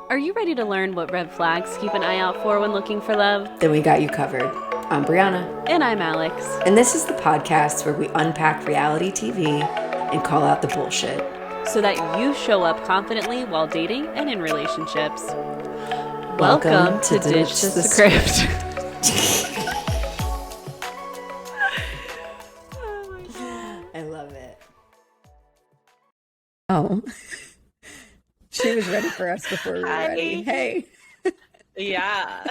Are you ready to learn what red flags keep an eye out for when looking for love? Then we got you covered. I'm Brianna. And I'm Alex. And this is the podcast where we unpack reality TV and call out the bullshit. So that you show up confidently while dating and in relationships. Welcome to Ditch the Script. I love it. Oh. She was ready for us before we were ready. Hey. Yeah.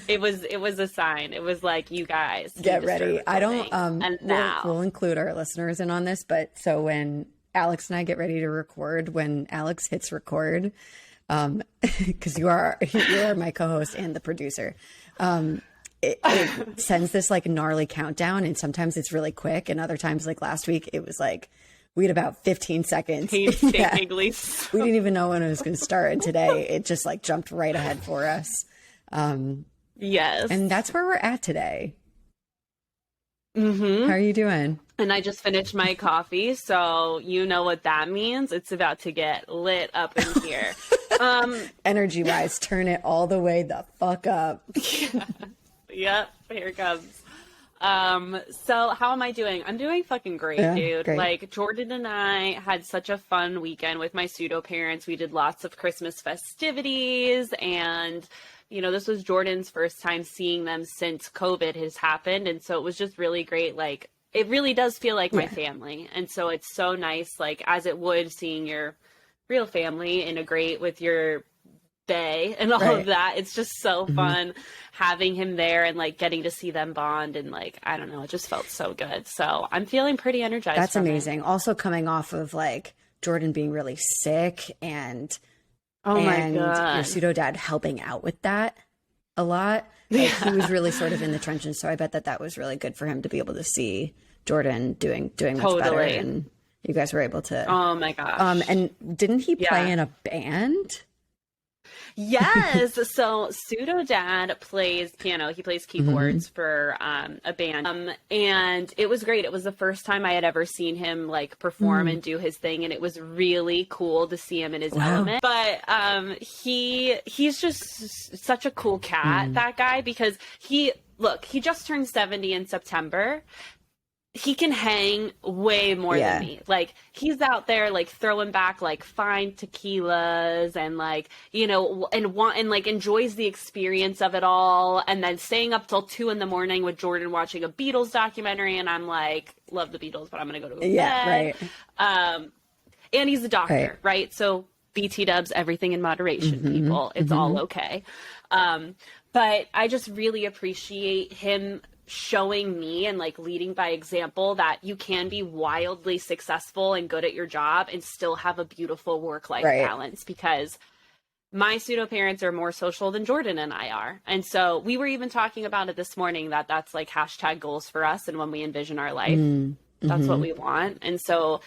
It was a sign. It was like, you guys get ready. I don't and now we'll include our listeners in on this, but so when Alex and I get ready to record, when Alex hits record, because you are my co-host and the producer, it sends this like gnarly countdown, and sometimes it's really quick, and other times, like last week, it was like we had about 15 seconds. painstakingly. We didn't even know when it was going to start, and today it just like jumped right ahead for us. Yes, and that's where we're at today. Mm-hmm. How are you doing? And I just finished my coffee, so you know what that means. It's about to get lit up in here. Energy wise, turn it all the way the fuck up. Yep, here it comes. So how am I doing? I'm doing fucking great, dude. Great. Like, Jordan and I had such a fun weekend with my pseudo parents. We did lots of Christmas festivities, and you know, this was Jordan's first time seeing them since COVID has happened, and so it was just really great. Like, it really does feel like my family, and so it's so nice, like, as it would, seeing your real family integrate with your bae and all of that. It's just so fun having him there and like getting to see them bond, and like, I don't know, it just felt so good. So I'm feeling pretty energized. That's amazing. Also coming off of like Jordan being really sick, and my God, your pseudo dad helping out with that a lot. Like, he was really sort of in the trenches, so I bet that was really good for him to be able to see Jordan doing much better, and you guys were able to. Oh my gosh. And didn't he play in a band? Yes. So pseudo dad plays piano. He plays keyboards for a band. And it was great. It was the first time I had ever seen him like perform and do his thing. And it was really cool to see him in his element. But he's just such a cool cat, that guy, because he just turned 70 in September. He can hang way more than me. Like, he's out there like throwing back like fine tequilas and like, you know, and like enjoys the experience of it all, and then staying up till 2 a.m. with Jordan watching a Beatles documentary, and I'm like, love the Beatles, but I'm gonna go to bed. And he's a doctor, right? So BT dubs, everything in moderation, people. It's all okay. But I just really appreciate him showing me and like leading by example that you can be wildly successful and good at your job and still have a beautiful work-life balance, because my pseudo parents are more social than Jordan and I are. And so we were even talking about it this morning, that that's like hashtag goals for us. And when we envision our life, that's what we want. And so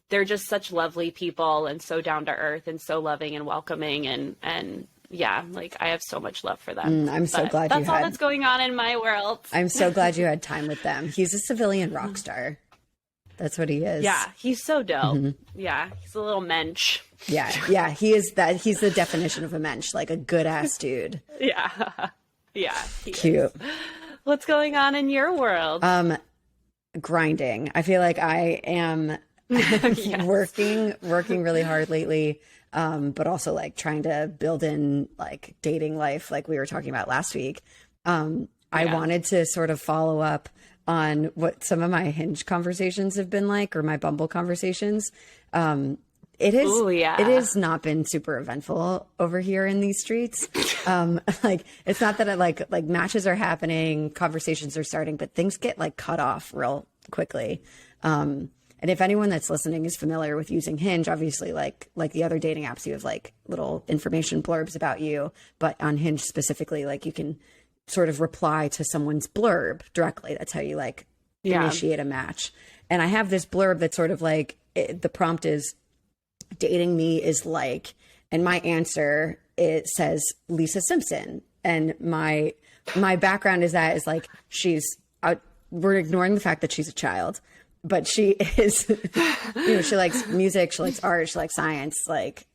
they're just such lovely people and so down to earth and so loving and welcoming, and yeah, like, I have so much love for them. I'm so glad that's all that's going on in my world. I'm so glad you had time with them. He's a civilian rock star. That's what he is. Yeah, he's so dope. Yeah, he's a little mensch. Yeah, he is that. He's the definition of a mensch, like a good ass dude. Yeah, cute. Is. What's going on in your world? Grinding. I feel like I am working really hard lately. But also like trying to build in like dating life, like we were talking about last week. I wanted to sort of follow up on what some of my Hinge conversations have been like, or my Bumble conversations. It has not been super eventful over here in these streets. Like, it's not that like matches are happening, conversations are starting, but things get like cut off real quickly. And if anyone that's listening is familiar with using Hinge, obviously like the other dating apps, you have like little information blurbs about you, but on Hinge specifically, like you can sort of reply to someone's blurb directly. That's how you like initiate a match. And I have this blurb that's sort of like, the prompt is, dating me is like, and my answer, it says Lisa Simpson. And my background is like, we're ignoring the fact that she's a child. But she is, she likes music, she likes art, she likes science, like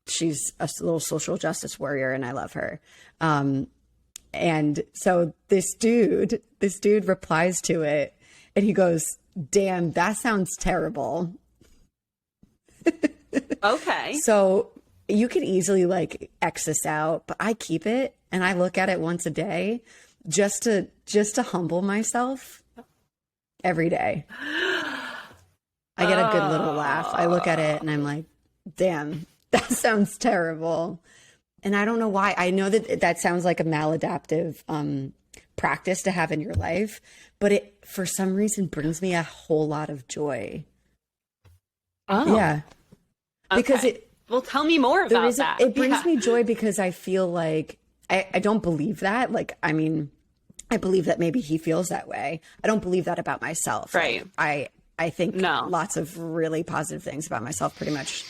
she's a little social justice warrior and I love her. And so this dude replies to it and he goes, "Damn, that sounds terrible." Okay. So you could easily like X this out, but I keep it and I look at it once a day just to humble myself every day. I get a good little laugh. I look at it and I'm like, damn, that sounds terrible. And I don't know why. I know that sounds like a maladaptive practice to have in your life, but it, for some reason, brings me a whole lot of joy. Oh. Yeah. Because okay. Well, tell me more about that. It brings me joy because I feel like I don't believe that. Like, I mean, I believe that maybe he feels that way. I don't believe that about myself. Right. Like, I think lots of really positive things about myself pretty much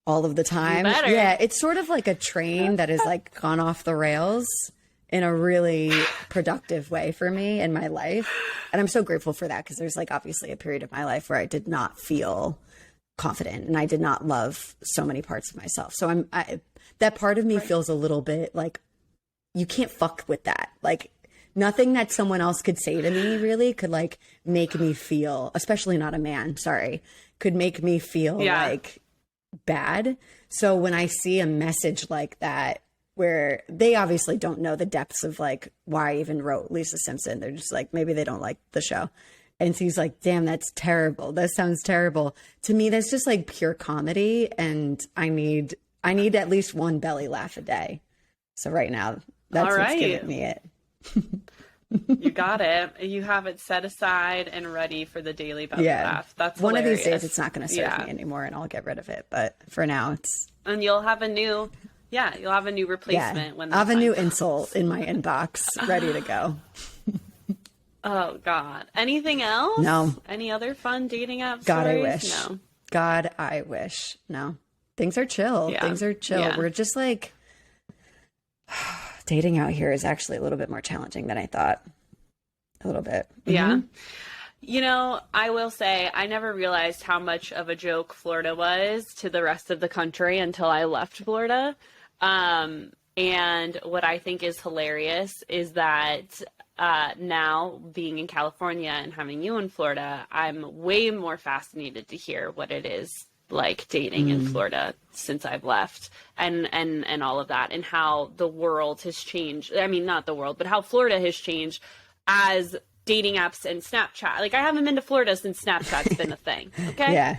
all of the time. Yeah, it's sort of like a train that has like gone off the rails in a really productive way for me in my life. And I'm so grateful for that because there's like obviously a period of my life where I did not feel confident and I did not love so many parts of myself. So that part of me feels a little bit like you can't fuck with that. Like nothing that someone else could say to me really could like make me feel, especially not a man, sorry, could make me feel like bad. So when I see a message like that, where they obviously don't know the depths of like why I even wrote Lisa Simpson, they're just like, maybe they don't like the show. And so he's like, damn, that's terrible. That sounds terrible. To me, that's just like pure comedy. And I need at least one belly laugh a day. So right now, that's what's giving me it. You got it. You have it set aside and ready for the daily belly laugh. That's one hilarious. of these days it's not going to serve me anymore and I'll get rid of it. But for now it's. And you'll have a new replacement when I'll have a new insult in my inbox ready to go. Oh God. Anything else? No. Any other fun dating app God, stories? I wish. No. God, I wish. No. Things are chill. Yeah. Things are chill. Yeah. We're just like dating out here is actually a little bit more challenging than I thought. A little bit. Mm-hmm. Yeah. You know, I will say I never realized how much of a joke Florida was to the rest of the country until I left Florida. And what I think is hilarious is that now being in California and having you in Florida, I'm way more fascinated to hear what it is like dating in Florida since I've left and all of that and how the world has changed. I mean, not the world, but how Florida has changed as dating apps and Snapchat. Like I haven't been to Florida since Snapchat's been a thing. Okay. Yeah.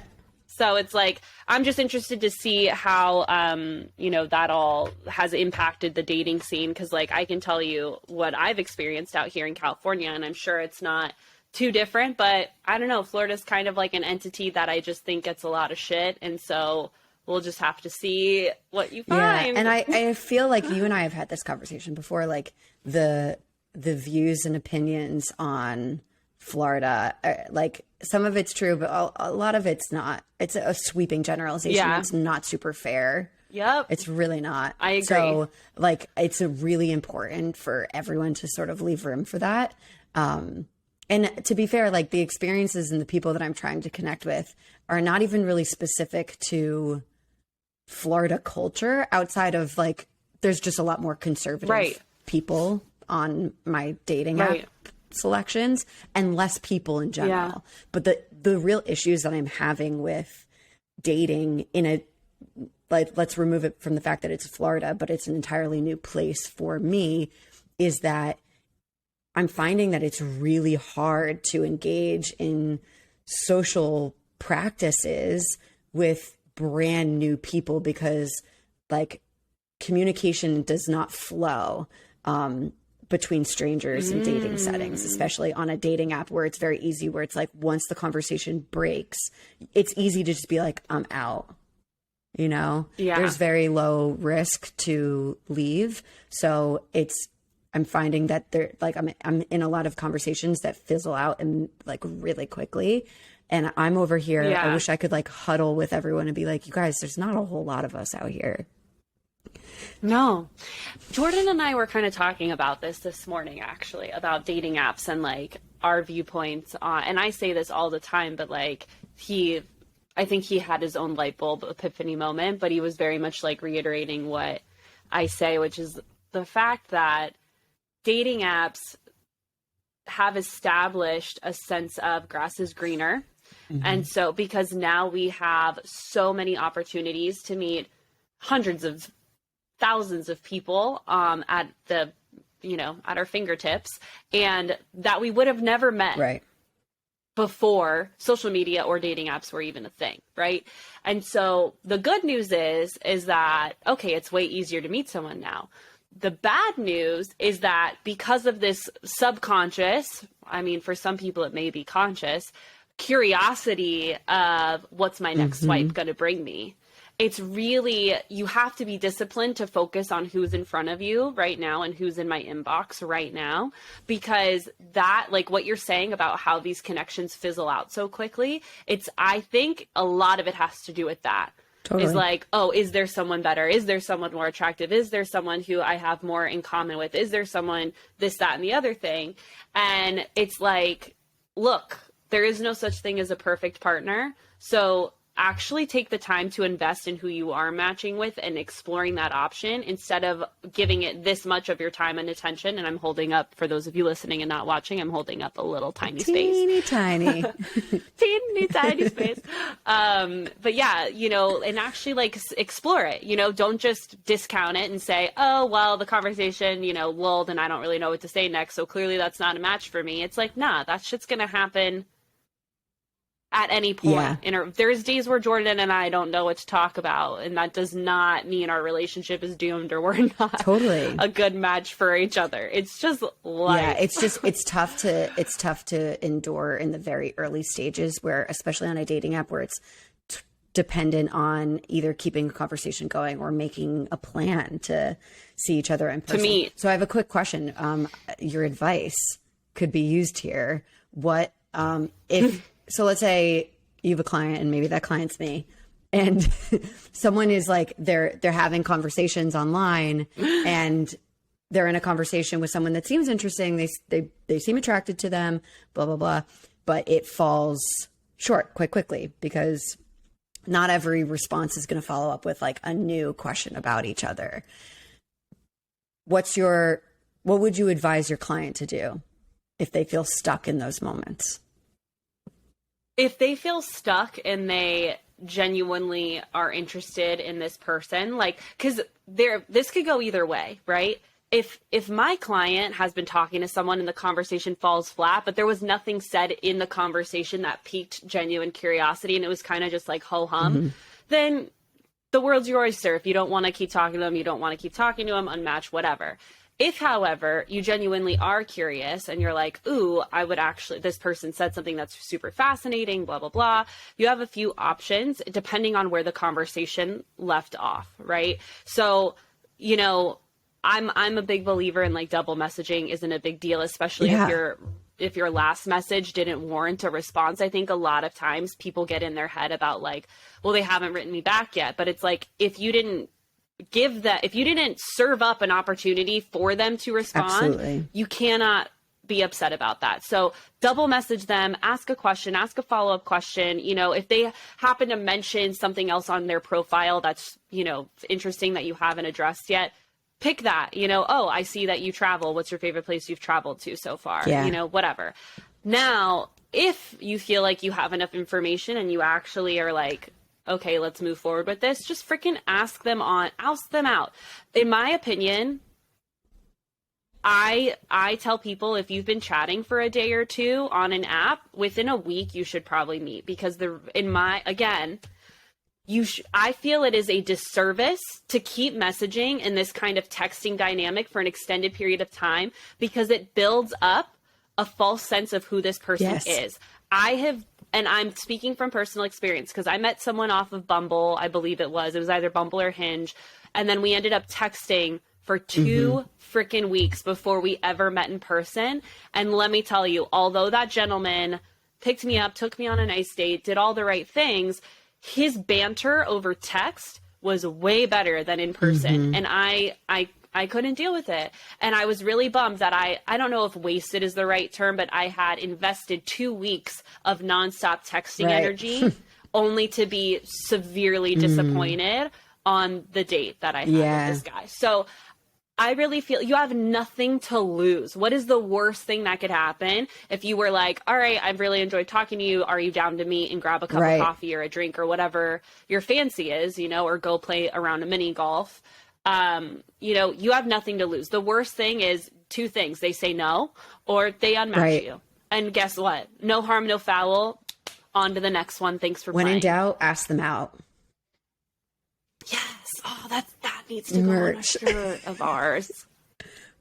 So it's like, I'm just interested to see how, that all has impacted the dating scene. Cause like, I can tell you what I've experienced out here in California and I'm sure it's not too different, but I don't know. Florida's kind of like an entity that I just think gets a lot of shit. And so we'll just have to see what you find. Yeah. And I feel like you and I have had this conversation before, like the views and opinions on Florida, like some of it's true, but a lot of it's not. It's a sweeping generalization. Yeah. It's not super fair. Yep. It's really not. I agree. So like, it's really important for everyone to sort of leave room for that. And to be fair, like the experiences and the people that I'm trying to connect with are not even really specific to Florida culture outside of like, there's just a lot more conservative people on my dating app selections and less people in general. Yeah. But the real issues that I'm having with dating like, let's remove it from the fact that it's Florida, but it's an entirely new place for me, is that I'm finding that it's really hard to engage in social practices with brand new people because like communication does not flow between strangers in dating settings, especially on a dating app where it's very easy, where it's like once the conversation breaks, it's easy to just be like, I'm out. You know, there's very low risk to leave. So I'm finding that I'm in a lot of conversations that fizzle out and like really quickly. And I'm over here. Yeah. I wish I could like huddle with everyone and be like, you guys, there's not a whole lot of us out here. No. Jordan and I were kind of talking about this morning, actually, about dating apps and like our viewpoints on, and I say this all the time, but like I think he had his own light bulb epiphany moment, but he was very much like reiterating what I say, which is the fact that dating apps have established a sense of grass is greener. And so because now we have so many opportunities to meet hundreds of thousands of people at the, at our fingertips, and that we would have never met before social media or dating apps were even a thing, right? And so the good news is that, okay, it's way easier to meet someone now. The bad news is that because of this subconscious, I mean, for some people it may be conscious, curiosity of what's my next swipe going to bring me. It's really, you have to be disciplined to focus on who's in front of you right now and who's in my inbox right now, because that, like what you're saying about how these connections fizzle out so quickly, I think a lot of it has to do with that. Totally. Is like, oh, is there someone better? Is there someone more attractive? Is there someone who I have more in common with? Is there someone this, that, and the other thing? And it's like, look, there is no such thing as a perfect partner. So actually take the time to invest in who you are matching with and exploring that option instead of giving it this much of your time and attention. And I'm holding up, for those of you listening and not watching, I'm holding up a little tiny space. Teeny tiny. Teeny tiny space. But yeah, and actually like explore it, don't just discount it and say, oh, well, the conversation, lulled and I don't really know what to say next. So clearly that's not a match for me. It's like, nah, that shit's going to happen at any point. Yeah. There's days where Jordan and I don't know what to talk about, and that does not mean our relationship is doomed or we're not totally a good match for each other. It's just life. Yeah, it's tough to endure in the very early stages, where, especially on a dating app, where it's dependent on either keeping a conversation going or making a plan to see each other in person. To meet. So I have a quick question. Your advice could be used here. What if so let's say you have a client and maybe that client's me, and someone is like, they're having conversations online and they're in a conversation with someone that seems interesting. They seem attracted to them, blah, blah, blah, but it falls short quite quickly because not every response is going to follow up with like a new question about each other. What would you advise your client to do if they feel stuck in those moments? If they feel stuck and they genuinely are interested in this person, like, because this could go either way, right? If my client has been talking to someone and the conversation falls flat, but there was nothing said in the conversation that piqued genuine curiosity and it was kind of just like ho-hum, then the world's your oyster. If you don't want to keep talking to them, you don't want to keep talking to them, unmatched, whatever. If, however, you genuinely are curious and you're like, ooh, this person said something that's super fascinating, blah, blah, blah. You have a few options depending on where the conversation left off, right? So, I'm a big believer in like double messaging isn't a big deal, especially if your last message didn't warrant a response. I think a lot of times people get in their head about like, well, they haven't written me back yet. But it's like, if you didn't serve up an opportunity for them to respond, absolutely, you cannot be upset about that. So double message them, ask a question, ask a follow-up question. If they happen to mention something else on their profile that's, interesting that you haven't addressed yet, pick that, oh, I see that you travel. What's your favorite place you've traveled to so far? Yeah. Whatever. Now, if you feel like you have enough information and you actually are like, okay, let's move forward with this, just freaking ask them out. In my opinion, I tell people if you've been chatting for a day or two on an app, within a week, you should probably meet, because I feel it is a disservice to keep messaging in this kind of texting dynamic for an extended period of time, because it builds up a false sense of who this person is. And I'm speaking from personal experience because I met someone off of Bumble, I believe it was either Bumble or Hinge. And then we ended up texting for 2 freaking weeks before we ever met in person. And let me tell you, although that gentleman picked me up, took me on a nice date, did all the right things, his banter over text was way better than in person. And I couldn't deal with it. And I was really bummed that I don't know if wasted is the right term, but I had invested 2 weeks of nonstop texting energy only to be severely disappointed on the date that I had with this guy. So I really feel you have nothing to lose. What is the worst thing that could happen if you were like, all right, I've really enjoyed talking to you. Are you down to meet and grab a cup of coffee or a drink or whatever your fancy is, you know, or go play around a mini golf? You know, you have nothing to lose. The worst thing is two things. They say no or they unmatch you. And guess what? No harm, no foul. On to the next one. Thanks for playing. When in doubt, ask them out. Yes. Oh, that needs to go on a shirt of ours.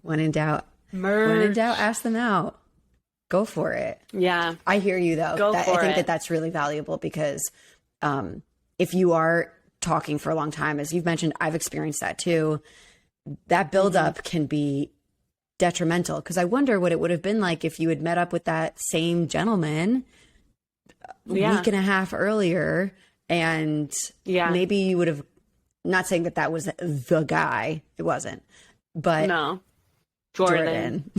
When in doubt, ask them out. Go for it. Yeah. I hear you though. I think that's really valuable because if you are talking for a long time, as you've mentioned, I've experienced that too. That buildup can be detrimental because I wonder what it would have been like if you had met up with that same gentleman a week and a half earlier and maybe you would have, not saying that was the guy, it wasn't, but no, Jordan.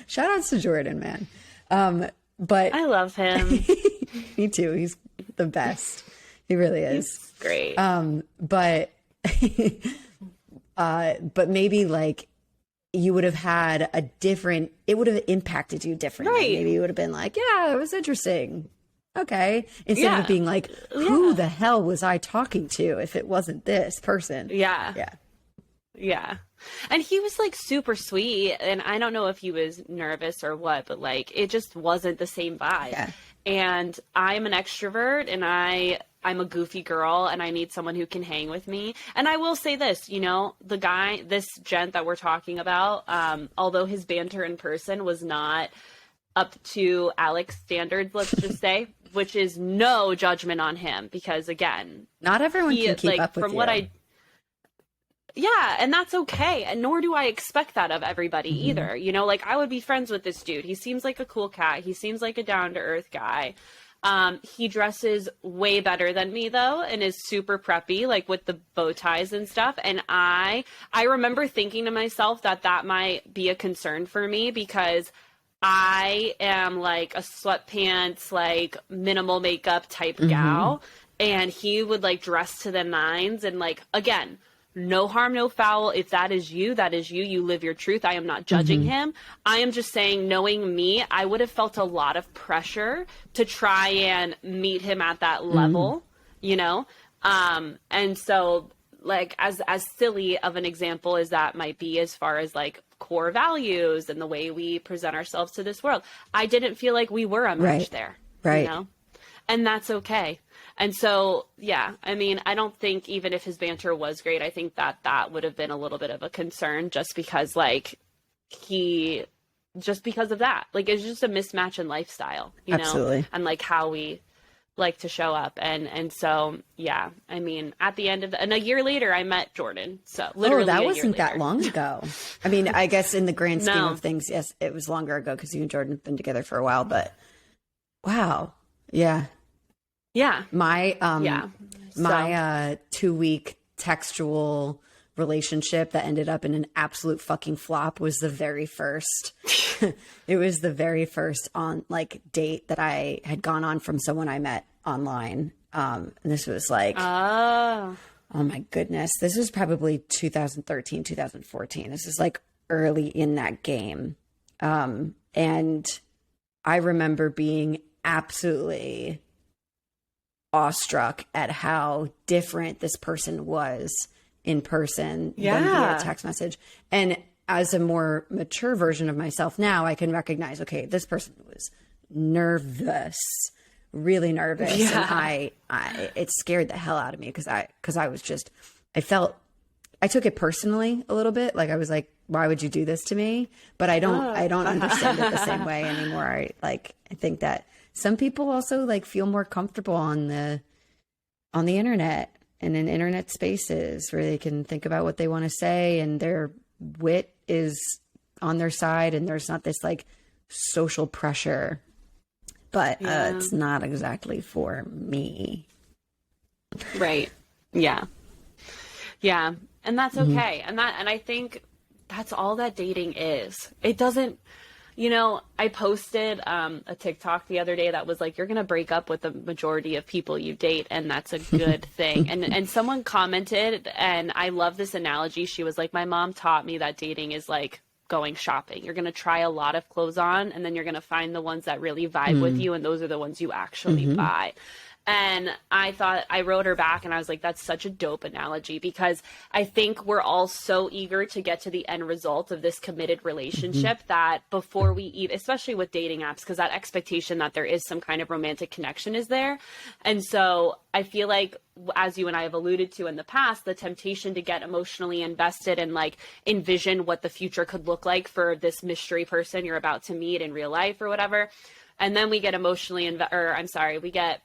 Shout outs to Jordan, man. But I love him. Me too. He's the best. He really is. He's great. But maybe like you would have had it would have impacted you differently. Right. Maybe you would have been like, yeah, it was interesting. Okay. Instead of being like, who the hell was I talking to if it wasn't this person? Yeah. Yeah. Yeah. And he was like super sweet. And I don't know if he was nervous or what, but like it just wasn't the same vibe. Yeah. And I'm an extrovert and I'm a goofy girl and I need someone who can hang with me. And I will say this, you know, this gent that we're talking about, although his banter in person was not up to Alex standards, let's just say, which is no judgment on him because again, not everyone can keep up with you. Yeah, and that's okay. And nor do I expect that of everybody either. You know, like I would be friends with this dude. He seems like a cool cat. He seems like a down-to-earth guy. He dresses way better than me though and is super preppy, like with the bow ties and stuff. And I remember thinking to myself that might be a concern for me because I am like a sweatpants, like minimal makeup type gal. And he would like dress to the nines and like, again, no harm, no foul. If that is you, you live your truth. I am not judging him. I am just saying, knowing me, I would have felt a lot of pressure to try and meet him at that level, you know? And so like, as silly of an example as that might be, as far as like core values and the way we present ourselves to this world, I didn't feel like we were a match there, you know? And that's okay. And so, yeah, I mean, I don't think even if his banter was great, I think that would have been a little bit of a concern just because like just because of that, like it's just a mismatch in lifestyle, you know, and like how we like to show up. And so, yeah, I mean, at the end of and a year later, I met Jordan. So literally that wasn't that long ago. I mean, I guess in the grand scheme of things, yes, it was longer ago because you and Jordan have been together for a while, but wow. Yeah. Yeah. My 2-week textual relationship that ended up in an absolute fucking flop was the very first. It was the very first on like date that I had gone on from someone I met online. And this was like, oh my goodness. This was probably 2013, 2014. This is like early in that game. And I remember being absolutely awestruck at how different this person was in person than via text message. And as a more mature version of myself now, I can recognize, okay, this person was nervous, really nervous. And I it scared the hell out of me because I took it personally a little bit. Like I was like, why would you do this to me? But I don't understand it the same way anymore. I think that some people also like feel more comfortable on the internet and in internet spaces where they can think about what they want to say and their wit is on their side and there's not this like social pressure, but it's not exactly for me. Right. Yeah. Yeah. And that's okay. And I think that's all that dating is. It doesn't, I posted a TikTok the other day that was like, you're going to break up with the majority of people you date, and that's a good thing. And someone commented, and I love this analogy. She was like, my mom taught me that dating is like going shopping. You're going to try a lot of clothes on, and then you're going to find the ones that really vibe with you, and those are the ones you actually buy. And I wrote her back and I was like, that's such a dope analogy, because I think we're all so eager to get to the end result of this committed relationship that before we eat, especially with dating apps, because that expectation that there is some kind of romantic connection is there. And so I feel like, as you and I have alluded to in the past, the temptation to get emotionally invested and like envision what the future could look like for this mystery person you're about to meet in real life or whatever. And then we get we get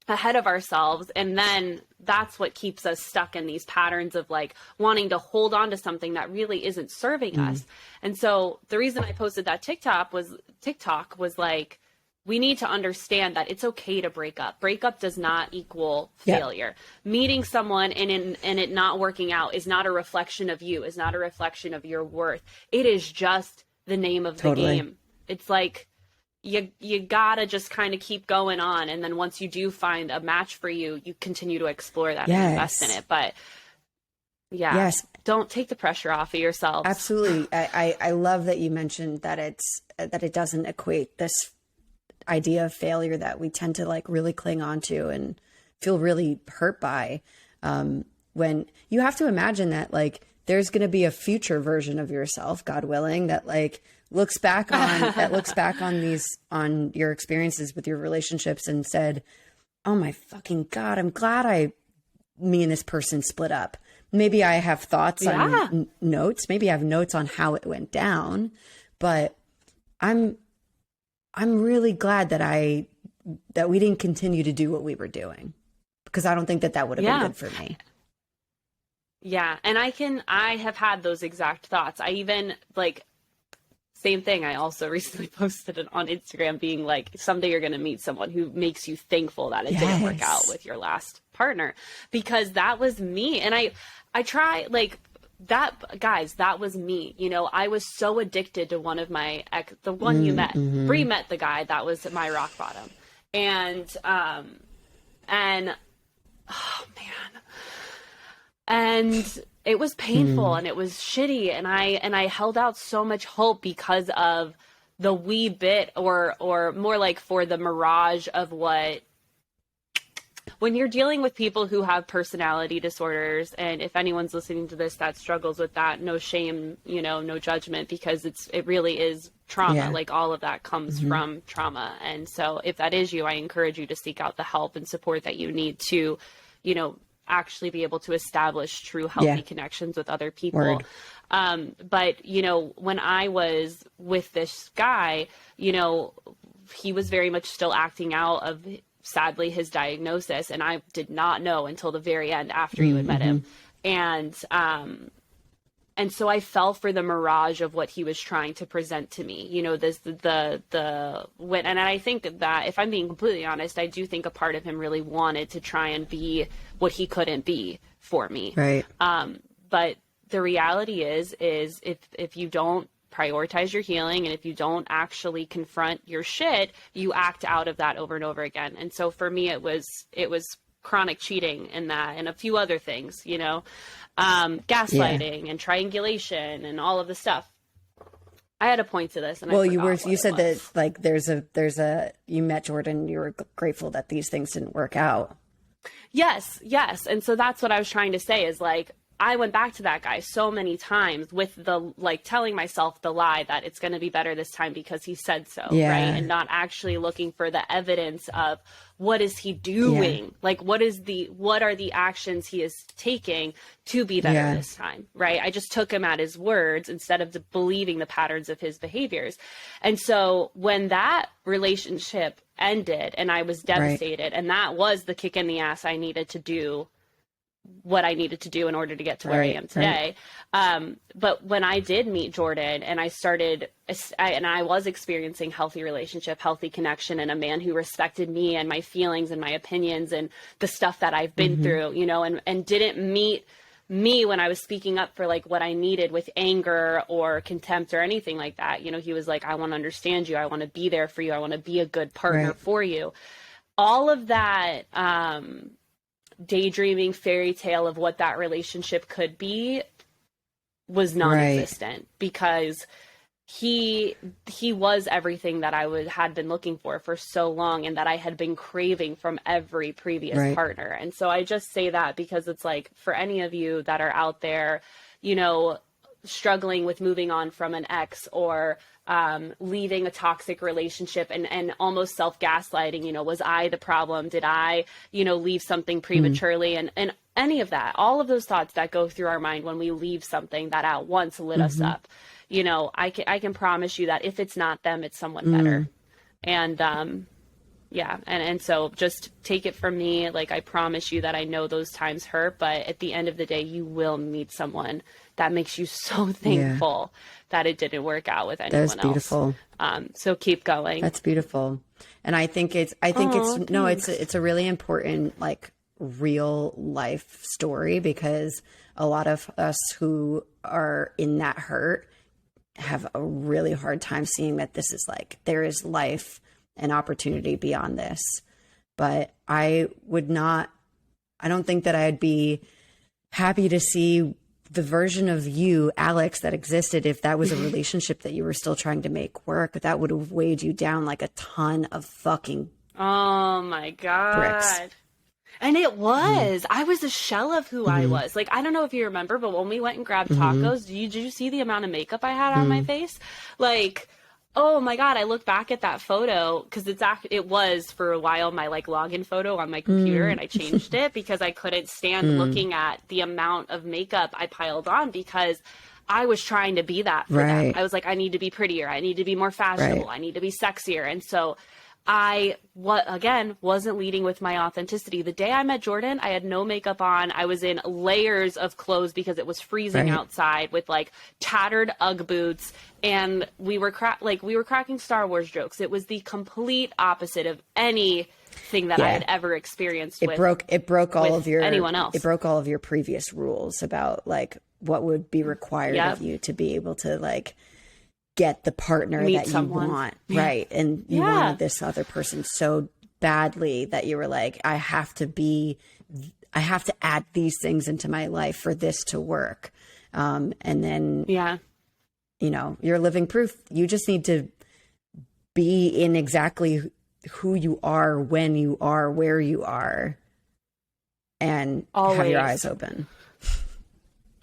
ahead of ourselves, and then that's what keeps us stuck in these patterns of like wanting to hold on to something that really isn't serving us. And so the reason I posted that TikTok was like, we need to understand that it's okay to break up. Breakup does not equal failure. Meeting someone and it not working out is not a reflection of you, is not a reflection of your worth. It is just the name of the game. It's like, you gotta just kind of keep going on, and then once you do find a match for you, you continue to explore that and invest in it. But don't take the pressure off of yourself. Absolutely. I love that you mentioned that it doesn't equate this idea of failure that we tend to like really cling on to and feel really hurt by, when you have to imagine that like there's going to be a future version of yourself, God willing, that like looks back on your experiences with your relationships and said, oh my fucking God, I'm glad me and this person split up. Maybe I have thoughts on notes. Maybe I have notes on how it went down, but I'm really glad that we didn't continue to do what we were doing, because I don't think that would have been good for me. Yeah. And I have had those exact thoughts. I even like, same thing. I also recently posted it on Instagram being like, someday you're going to meet someone who makes you thankful that it didn't work out with your last partner, because that was me. And I try like that, guys, that was me. I was so addicted to one of my the one you met. Bree met the guy that was my rock bottom. And oh man. And it was painful and it was shitty. And I held out so much hope because of the wee bit or more like for the mirage of what, when you're dealing with people who have personality disorders, and if anyone's listening to this that struggles with that, no shame, no judgment, because it really is trauma. Yeah. Like all of that comes from trauma. And so if that is you, I encourage you to seek out the help and support that you need to, actually be able to establish true healthy connections with other people. But, when I was with this guy, he was very much still acting out of, sadly, his diagnosis. And I did not know until the very end after you had met him. And so I fell for the mirage of what he was trying to present to me, and I think that, if I'm being completely honest, I do think a part of him really wanted to try and be what he couldn't be for me. Right. But the reality is if you don't prioritize your healing, and if you don't actually confront your shit, you act out of that over and over again. And so for me, it was chronic cheating in that, and a few other things, gaslighting and triangulation and all of the stuff. I had a point to this. And you said that like you met Jordan, you were grateful that these things didn't work out. Yes. And so that's what I was trying to say is like, I went back to that guy so many times with the, like, telling myself the lie that it's going to be better this time because he said so, right? And not actually looking for the evidence of what is he doing? Like, what are the actions he is taking to be better this time, right? I just took him at his words instead of believing the patterns of his behaviors. And so when that relationship ended and I was devastated, and that was the kick in the ass I needed to do what I needed to do in order to get to where I am today. But when I did meet Jordan and I was experiencing healthy relationship, healthy connection, and a man who respected me and my feelings and my opinions and the stuff that I've been through, and didn't meet me when I was speaking up for like what I needed with anger or contempt or anything like that. You know, he was like, I want to understand you. I want to be there for you. I want to be a good partner for you. All of that, daydreaming fairy tale of what that relationship could be was non-existent because he was everything that I had been looking for so long, and that I had been craving from every previous partner. And so I just say that because it's like, for any of you that are out there, you know, struggling with moving on from an ex, or leaving a toxic relationship, and almost self-gaslighting, you know, was I the problem? Did I, you know, leave something prematurely? And any of that, all of those thoughts that go through our mind when we leave something that at once lit us up, you know, I can promise you that if it's not them, it's someone better. And yeah, and so just take it from me. Like, I promise you that I know those times hurt, but at the end of the day, you will meet someone that makes you so thankful that it didn't work out with anyone else. That's beautiful. So keep going. That's beautiful. And I think it's a really important, like, real life story, because a lot of us who are in that hurt have a really hard time seeing that this is like, there is life and opportunity beyond this. But I don't think that I'd be happy to see the version of you, Alex, that existed if that was a relationship that you were still trying to make work. That would have weighed you down like a ton of fucking oh my God. bricks. And it was. I was a shell of who I was. Like, I don't know if you remember, but when we went and grabbed tacos, did you see the amount of makeup I had on my face? Like, oh my God, I look back at that photo, because it was for a while my like login photo on my computer, and I changed it because I couldn't stand looking at the amount of makeup I piled on, because I was trying to be that for them. I was like, I need to be prettier. I need to be more fashionable. I need to be sexier. And so I wasn't leading with my authenticity. The day I met Jordan, I had no makeup on. I was in layers of clothes because it was freezing outside, with like tattered Ugg boots, and we were cracking Star Wars jokes. It was the complete opposite of anything that I had ever experienced. It broke all of your anyone else. It broke all of your previous rules about like what would be required of you to be able to like get the partner that you want. Right. And you wanted this other person so badly that you were like, I have to add these things into my life for this to work. And then, you know, you're living proof. You just need to be in exactly who you are, when you are, where you are, and have your eyes open.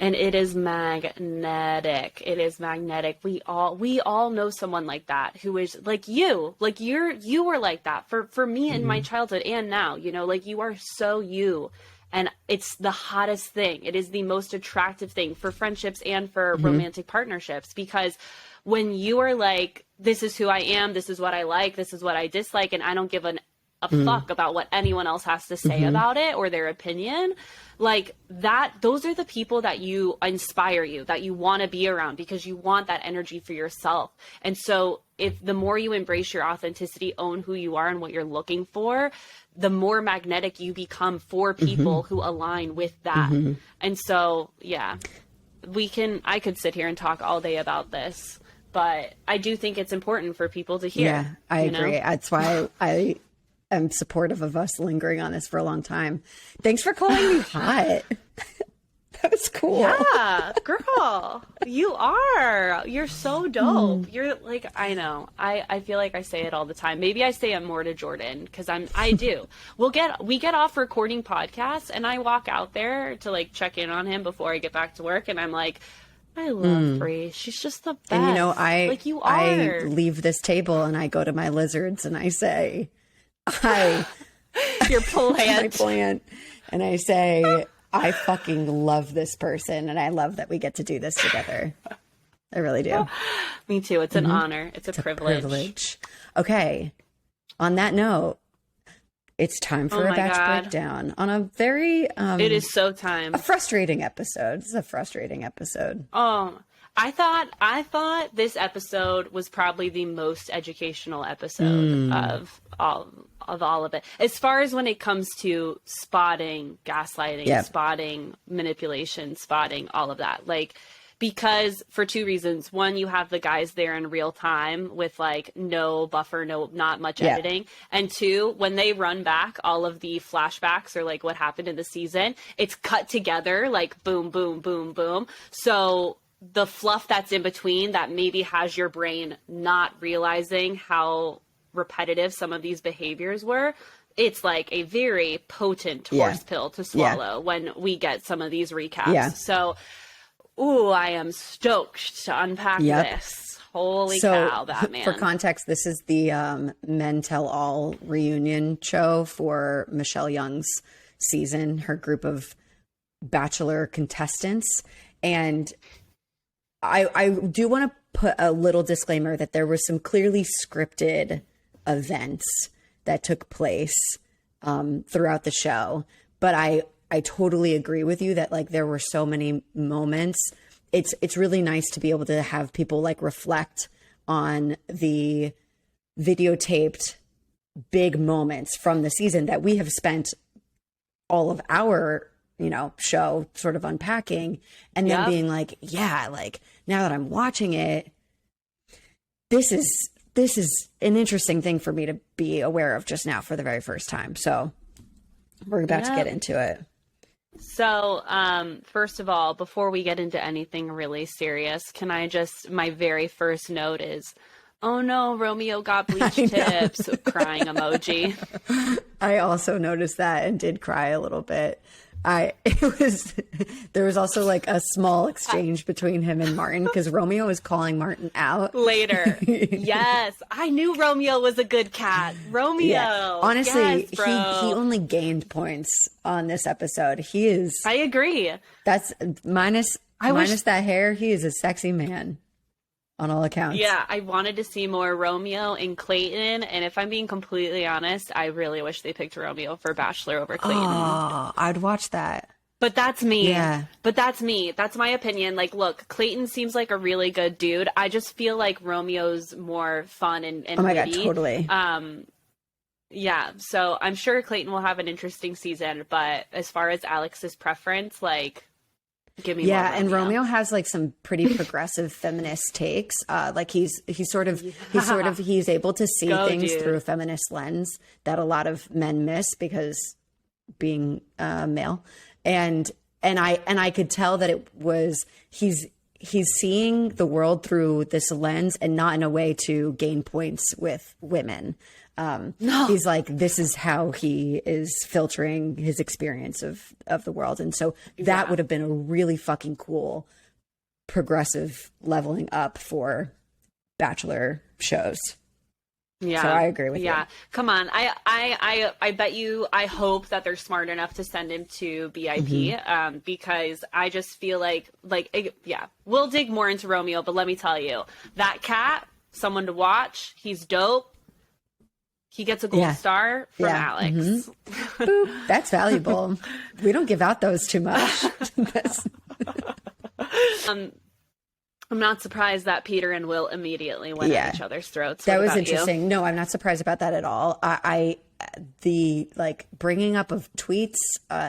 And it is magnetic. It is magnetic. We all know someone like that who is like you. Like you were like that for me in my childhood and now, you know, like you are so you. And it's the hottest thing. It is the most attractive thing for friendships and for romantic partnerships, because when you are like, this is who I am, this is what I like, this is what I dislike, and I don't give a fuck about what anyone else has to say about it or their opinion, like that, those are the people that you inspire you, that you want to be around, because you want that energy for yourself. And so if the more you embrace your authenticity, own who you are and what you're looking for, the more magnetic you become for people who align with that. And so, I could sit here and talk all day about this, but I do think it's important for people to hear. Yeah, I agree. That's why I'm supportive of us lingering on this for a long time. Thanks for calling me hot. That was cool. Yeah, girl, you're so dope. You're like, I know. I feel like I say it all the time. Maybe I say it more to Jordan, because I do. We get off recording podcasts, and I walk out there to like check in on him before I get back to work, and I'm like, I love Bree. She's just the best. And you know, I are. leave this table and I go to my lizards and I say, your plant. My plant. And I say, I fucking love this person, and I love that we get to do this together. I really do. Me too. It's an honor. It's a privilege. Okay. On that note, it's time for a Bach Breakdown on a very it is so time. A frustrating episode. This is a frustrating episode. Oh, I thought this episode was probably the most educational episode of of all of it. As far as when it comes to spotting gaslighting, spotting manipulation, spotting all of that, like, because for two reasons. One, you have the guys there in real time with like no buffer, not much editing. And two, when they run back all of the flashbacks or like what happened in the season, it's cut together like boom, boom, boom, boom. So the fluff that's in between that maybe has your brain not realizing how repetitive some of these behaviors were, it's like a very potent horse pill to swallow when we get some of these recaps. So, ooh, I am stoked to unpack this. Holy cow, Batman. For context, this is the Men Tell All reunion show for Michelle Young's season, her group of Bachelor contestants. And I do want to put a little disclaimer that there was some clearly scripted events that took place throughout the show. But I totally agree with you that like there were so many moments. It's really nice to be able to have people like reflect on the videotaped big moments from the season that we have spent all of our show sort of unpacking, and then being like, like now that I'm watching it, this is an interesting thing for me to be aware of just now for the very first time. So we're about to get into it. So, first of all, before we get into anything really serious, can I just, my very first note is, oh no, Romeo got bleach tips, crying emoji. I also noticed that and did cry a little bit. There was also like a small exchange between him and Martin because Romeo was calling Martin out later. Yes, I knew Romeo was a good cat. Romeo. Honestly, yes, he only gained points on this episode. He is. I agree. That's minus that hair. He is a sexy man. On all accounts. Yeah, I wanted to see more Romeo and Clayton, and if I'm being completely honest, I really wish they picked Romeo for Bachelor over Clayton. Oh, I'd watch that. But that's me. Yeah. But that's me. That's my opinion. Like, look, Clayton seems like a really good dude. I just feel like Romeo's more fun and oh my witty. God, totally. Yeah, so I'm sure Clayton will have an interesting season, but as far as Alex's preference, like, give me more Romeo. And Romeo has like some pretty progressive feminist takes. Like he's able to see things through a feminist lens that a lot of men miss because being male. And I could tell that it was he's seeing the world through this lens and not in a way to gain points with women. No. He's like, this is how he is filtering his experience of the world. And so that would have been a really fucking cool progressive leveling up for Bachelor shows. Yeah. So I agree with you. Yeah. Come on. I bet you, I hope that they're smart enough to send him to BIP, because I just feel like, we'll dig more into Romeo, but let me tell you, that cat, someone to watch. He's dope. He gets a gold star from Alex. Mm-hmm. Boop, that's valuable. We don't give out those too much. I'm not surprised that Peter and Will immediately went at each other's throats. That was interesting. No, I'm not surprised about that at all. The like bringing up of tweets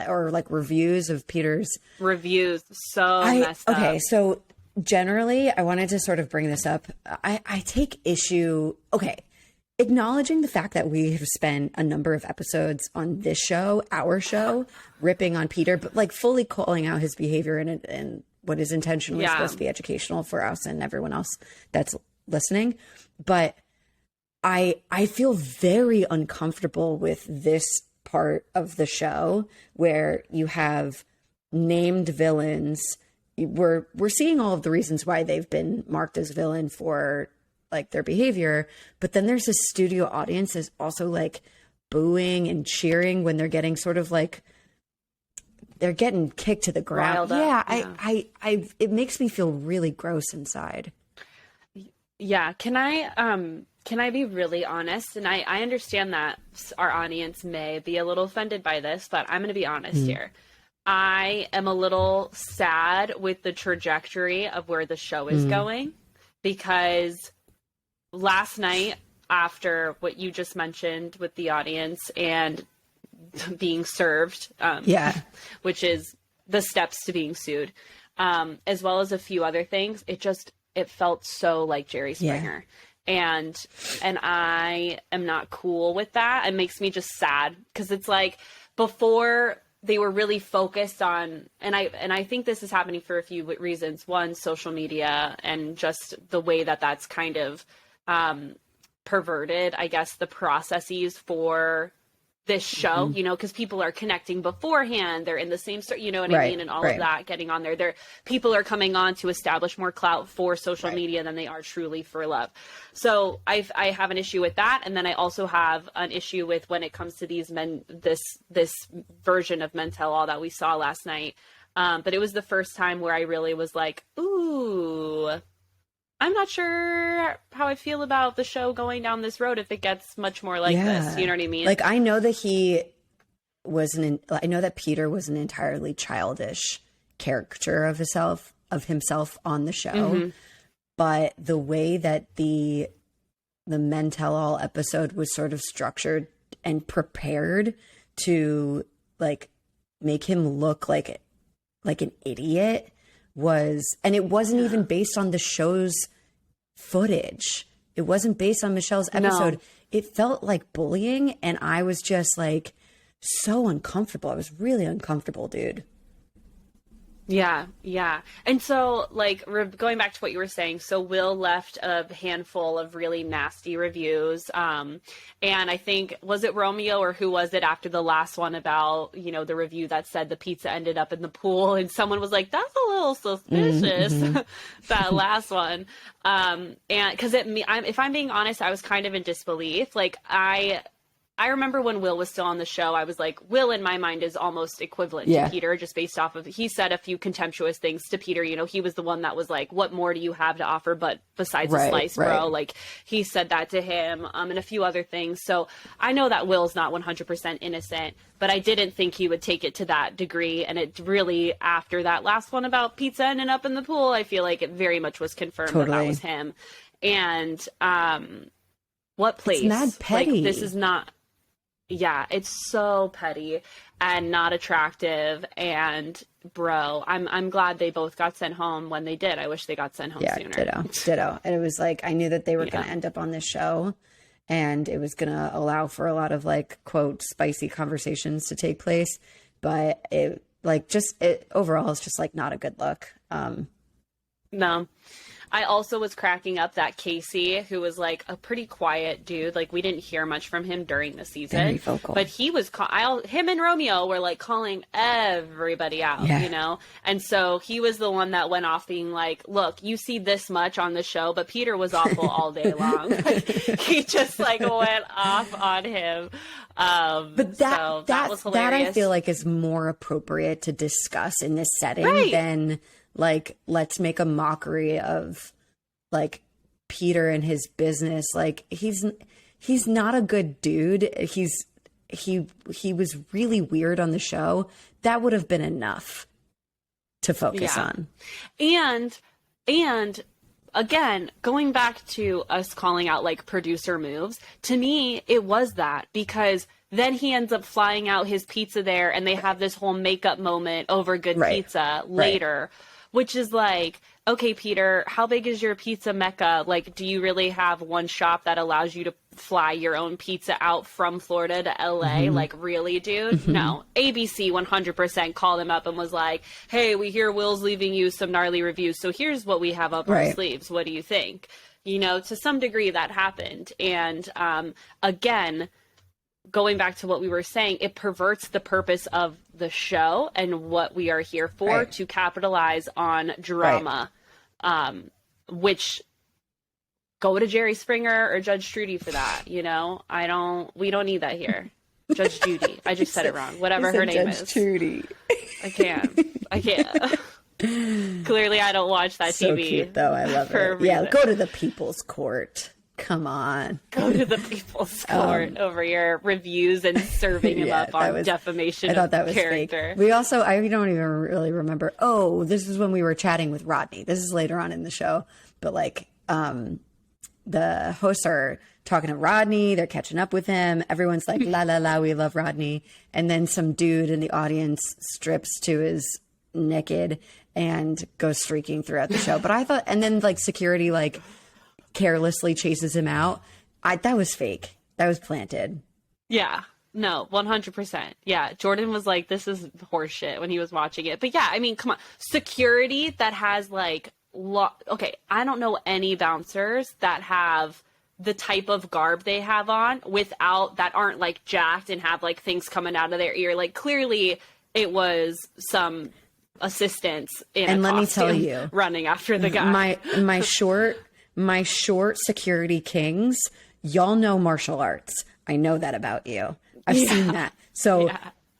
or like reviews of Peter's reviews messed up. Okay, so generally, I wanted to sort of bring this up. I take issue. Okay. Acknowledging the fact that we have spent a number of episodes on this show, our show, ripping on Peter, but like fully calling out his behavior and what is intentionally supposed to be educational for us and everyone else that's listening. But I feel very uncomfortable with this part of the show where you have named villains. We're seeing all of the reasons why they've been marked as villain for like their behavior, but then there's a studio audience is also like booing and cheering when they're getting sort of like they're getting kicked to the ground. I it makes me feel really gross inside. Yeah, can I be really honest? And I understand that our audience may be a little offended by this, but I'm going to be honest here. I am a little sad with the trajectory of where the show is going because last night after what you just mentioned with the audience and being served, which is the steps to being sued, as well as a few other things. It felt so like Jerry Springer. And I am not cool with that. It makes me just sad because it's like before they were really focused on, and I think this is happening for a few reasons. One, social media and just the way that that's kind of perverted, I guess, the processes for this show, you know, because people are connecting beforehand. They're in the same story, you know what I mean? And all of that getting on there. People are coming on to establish more clout for social media than they are truly for love. So I have an issue with that. And then I also have an issue with when it comes to these men, this version of Men Tell All that we saw last night. But it was the first time where I really was like, ooh, I'm not sure how I feel about the show going down this road if it gets much more like this. You know what I mean? Like, I know that I know that Peter was an entirely childish character of himself on the show. But the way that the Men Tell All episode was sort of structured and prepared to like make him look like an idiot and it wasn't even based on the show's footage. It wasn't based on Michelle's episode. No. It felt like bullying, and I was just like so uncomfortable. I was really uncomfortable, dude. Yeah. And so, like, going back to what you were saying, so Will left a handful of really nasty reviews. And I think, was it Romeo or who was it after the last one about, you know, the review that said the pizza ended up in the pool? And someone was like, that's a little suspicious, that last one. And because if I'm being honest, I was kind of in disbelief. Like, I remember when Will was still on the show, I was like, Will in my mind is almost equivalent to Peter, just based off of, he said a few contemptuous things to Peter. You know, he was the one that was like, what more do you have to offer but besides a slice, bro? Like, he said that to him, and a few other things. So I know that Will's not 100% innocent, but I didn't think he would take it to that degree. And it really, after that last one about pizza ending up in the pool, I feel like it very much was confirmed that was him. And what place? It's mad petty. Like, this is not... Yeah, it's so petty and not attractive. And bro, I'm glad they both got sent home when they did. I wish they got sent home sooner. Ditto. And it was like, I knew that they were going to end up on this show, and it was going to allow for a lot of like, quote, spicy conversations to take place. But it overall is just like not a good look. No. I also was cracking up that Casey, who was like a pretty quiet dude, like we didn't hear much from him during the season, very vocal. But he was, him and Romeo were like calling everybody out, you know? And so he was the one that went off being like, look, you see this much on the show, but Peter was awful all day long. He just like went off on him. But that was hilarious. That I feel like is more appropriate to discuss in this setting than like, let's make a mockery of like Peter and his business. Like, he's not a good dude. He was really weird on the show. That would have been enough to focus on. And again, going back to us calling out like producer moves, to me, it was that, because then he ends up flying out his pizza there and they have this whole makeup moment over good pizza later. Which is like, okay, Peter, how big is your pizza mecca? Like, do you really have one shop that allows you to fly your own pizza out from Florida to LA? Like, really, dude? No. ABC 100% called him up and was like, hey, we hear Will's leaving you some gnarly reviews, so here's what we have up our sleeves. What do you think? You know, to some degree that happened. And again, going back to what we were saying, it perverts the purpose of the show and what we are here for, to capitalize on drama, which go to Jerry Springer or Judge Trudy for that. You know, we don't need that here. Judge Judy. I just said it wrong. Whatever her name is. Trudy. I can't. Clearly I don't watch that so TV. Cute, though. I love it. Yeah, go to the people's court. Come on. Go to the people's court over your reviews and serving him up on defamation of character. Fake. We also, I don't even really remember. Oh, this is when we were chatting with Rodney. This is later on in the show. But like, the hosts are talking to Rodney. They're catching up with him. Everyone's like, la, la, la, we love Rodney. And then some dude in the audience strips to his naked and goes streaking throughout the show. But I thought, and then like security, like carelessly chases him out. That was fake. That was planted. Yeah. No, 100%. Yeah. Jordan was like, this is horseshit when he was watching it. But yeah, I mean, come on. Security that has like, okay, I don't know any bouncers that have the type of garb they have on without, that aren't like jacked and have like things coming out of their ear. Like clearly it was some assistants in and a let me costume tell you, running after the guy. My short security kings, y'all know martial arts. I know that about you. I've seen that. So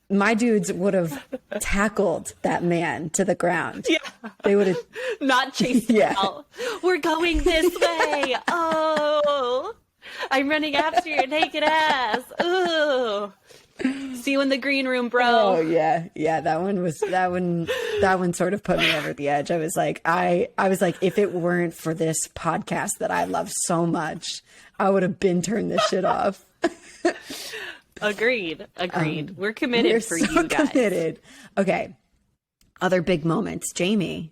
my dudes would have tackled that man to the ground. Yeah. They would have not chased him out. We're going this way. Oh, I'm running after your naked ass. Ooh. See you in the green room, bro. Oh yeah. Yeah. That one sort of put me over the edge. I was like, if it weren't for this podcast that I love so much, I would have been turned this shit off. Agreed. We're committed for you guys. Committed. Okay. Other big moments. Jamie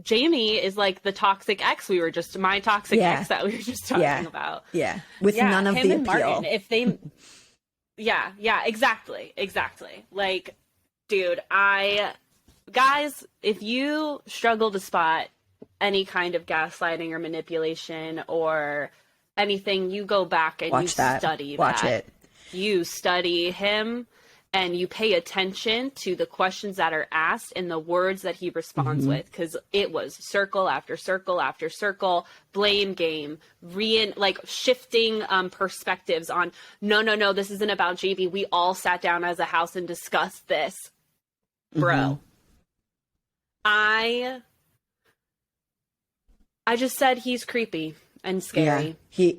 is like the toxic ex my toxic ex that we were just talking about. Yeah. With none of the appeal. Martin, if they exactly. Like, dude, guys, if you struggle to spot any kind of gaslighting or manipulation or anything, you go back and study it. You study him and you pay attention to the questions that are asked and the words that he responds with, because it was circle after circle after circle, blame game, shifting perspectives on no, this isn't about JV. We all sat down as a house and discussed this, bro. I just said he's creepy and scary. Yeah,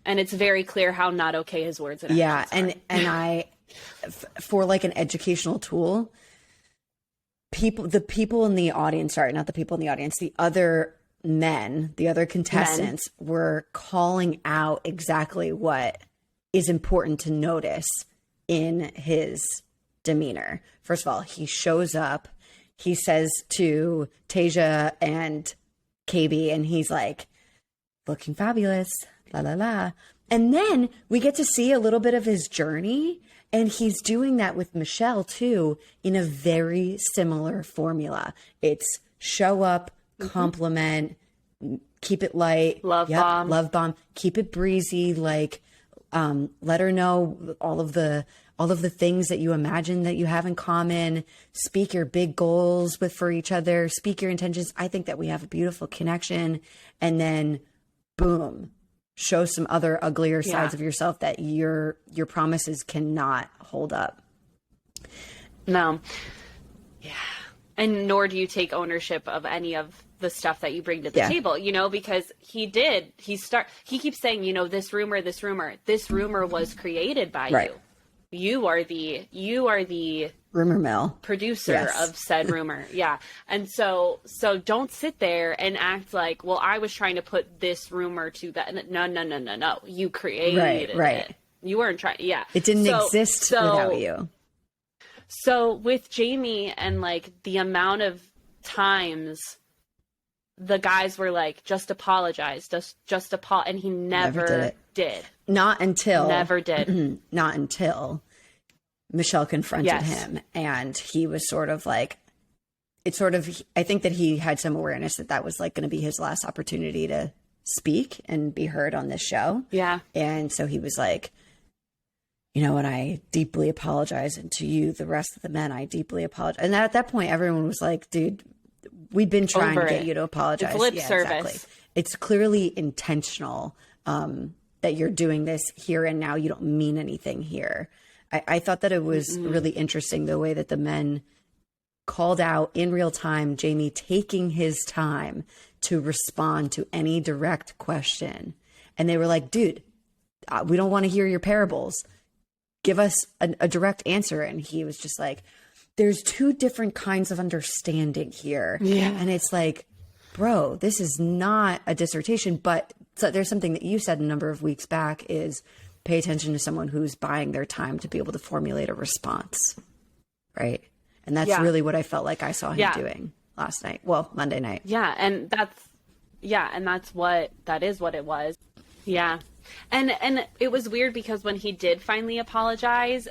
and it's very clear how not okay his words and actions are. And I, for like an educational tool, the people in the audience, not the people in the audience, the other men, the other contestants were calling out exactly what is important to notice in his demeanor. First of all, he shows up, he says to Tasia and KB, and he's like, looking fabulous, la la la. And then we get to see a little bit of his journey, and he's doing that with Michelle too, in a very similar formula. It's show up, compliment, keep it light, love bomb, keep it breezy, like let her know all of the things that you imagine that you have in common, speak your big goals for each other, speak your intentions. I think that we have a beautiful connection. And then boom, show some other uglier sides of yourself that your promises cannot hold up. No. Yeah. And nor do you take ownership of any of the stuff that you bring to the table, because he keeps saying, this rumor was created by you. You are the rumor mill producer of said rumor. Yeah. And so don't sit there and act like, well, I was trying to put this rumor to that. No. You created it. You weren't trying. Yeah. It didn't exist without you. So with Jamie and like the amount of times the guys were like, just apologize, just apologize. And he never did. Not until Michelle confronted him, and he was sort of like, I think that he had some awareness that was like going to be his last opportunity to speak and be heard on this show. Yeah. And so he was like, you know what, I deeply apologize. And to you, the rest of the men, I deeply apologize. And at that point, everyone was like, dude, we've been trying to get you to apologize. It's lip service. Exactly. It's clearly intentional that you're doing this here and now. You don't mean anything here. I thought that it was really interesting the way that the men called out in real time, Jamie taking his time to respond to any direct question. And they were like, dude, we don't want to hear your parables. Give us a direct answer. And he was just like, there's two different kinds of understanding here. Yeah. And it's like, bro, this is not a dissertation. But so there's something that you said a number of weeks back is pay attention to someone who's buying their time to be able to formulate a response. Right. And that's really what I felt like I saw him doing last night. Well, Monday night. Yeah. And that's what it was. Yeah. And it was weird because when he did finally apologize,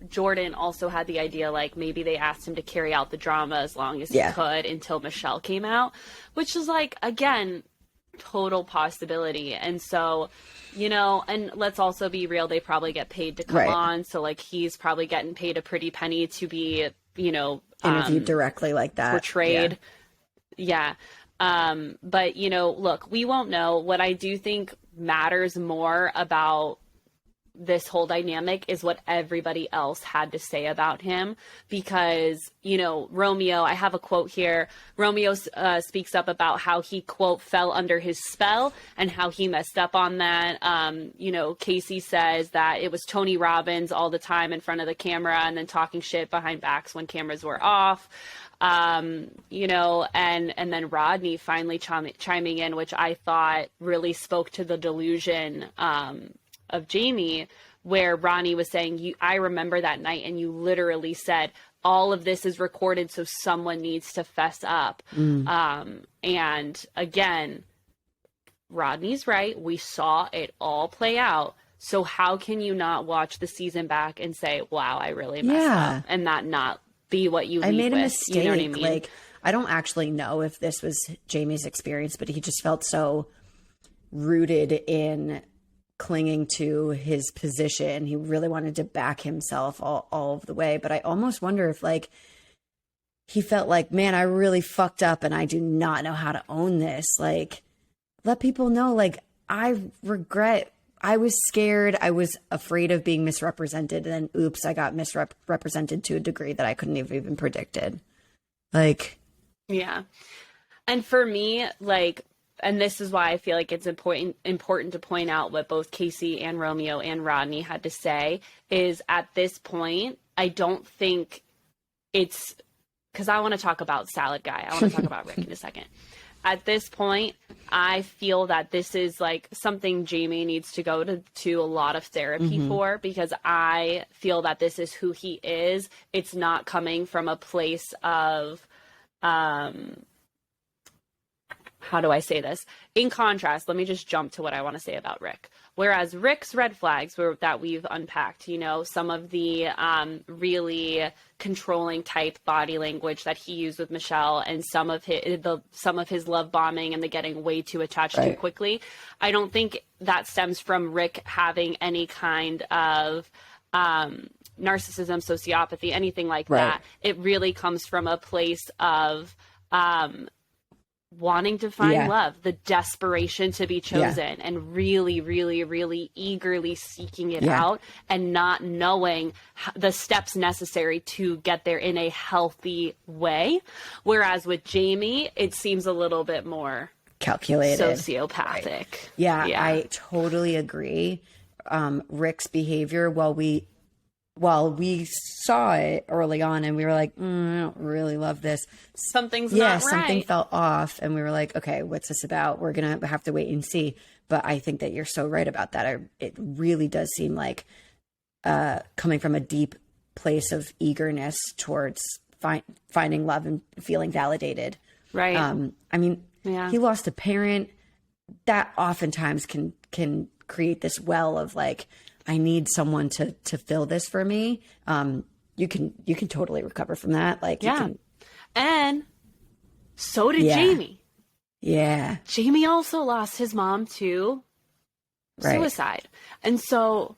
Jordan also had the idea, like, maybe they asked him to carry out the drama as long as he could until Michelle came out, which is like, again, total possibility. And so, you know, and let's also be real, they probably get paid to come on. So like, he's probably getting paid a pretty penny to be, you know, interviewed directly like that. Portrayed. Yeah. But, you know, look, we won't know. What I do think matters more about this whole dynamic is what everybody else had to say about him, because, you know, Romeo, I have a quote here. Romeo speaks up about how he, quote, fell under his spell and how he messed up on that. You know, Casey says that it was Tony Robbins all the time in front of the camera and then talking shit behind backs when cameras were off. You know, and then Rodney finally chiming in, which I thought really spoke to the delusion, of Jamie, where Ronnie was saying, I remember that night and you literally said, all of this is recorded, so someone needs to fess up. And again, Rodney's right. We saw it all play out. So how can you not watch the season back and say, wow, I really messed up, and that not be what you lead made a with, mistake. You know what I mean? Like, I don't actually know if this was Jamie's experience, but he just felt so rooted in clinging to his position. He really wanted to back himself all of the way. But I almost wonder if, like, he felt like, man, I really fucked up and I do not know how to own this. Like, let people know, like, I regret, I was scared. I was afraid of being misrepresented. And then, oops, I got misrepresented to a degree that I couldn't have even predicted. Like, yeah. And for me, like, and this is why I feel like it's important to point out what both Casey and Romeo and Rodney had to say, is at this point, I don't think it's, because I want to talk about Salad Guy. I want to talk about Rick in a second. At this point, I feel that this is like something Jamie needs to go to a lot of therapy for, because I feel that this is who he is. It's not coming from a place of, how do I say this? In contrast, let me just jump to what I want to say about Rick. Whereas Rick's red flags that we've unpacked, you know, some of the really controlling type body language that he used with Michelle, and some of his love bombing and the getting way too attached too quickly. I don't think that stems from Rick having any kind of narcissism, sociopathy, anything like that. It really comes from a place of wanting to find love, the desperation to be chosen, and really, really, really eagerly seeking it out and not knowing the steps necessary to get there in a healthy way. Whereas with Jamie, it seems a little bit more calculated, sociopathic. Yeah, I totally agree. Rick's behavior, while we saw it early on and we were like, I don't really love this. Something's not right. Something felt off. And we were like, okay, what's this about? We're going to have to wait and see. But I think that you're so right about that. It really does seem like coming from a deep place of eagerness towards finding love and feeling validated. Right. I mean, he lost a parent. That oftentimes can create this well of like, I need someone to fill this for me. You can totally recover from that. Like, and so did Jamie. Yeah. Jamie also lost his mom to suicide. And so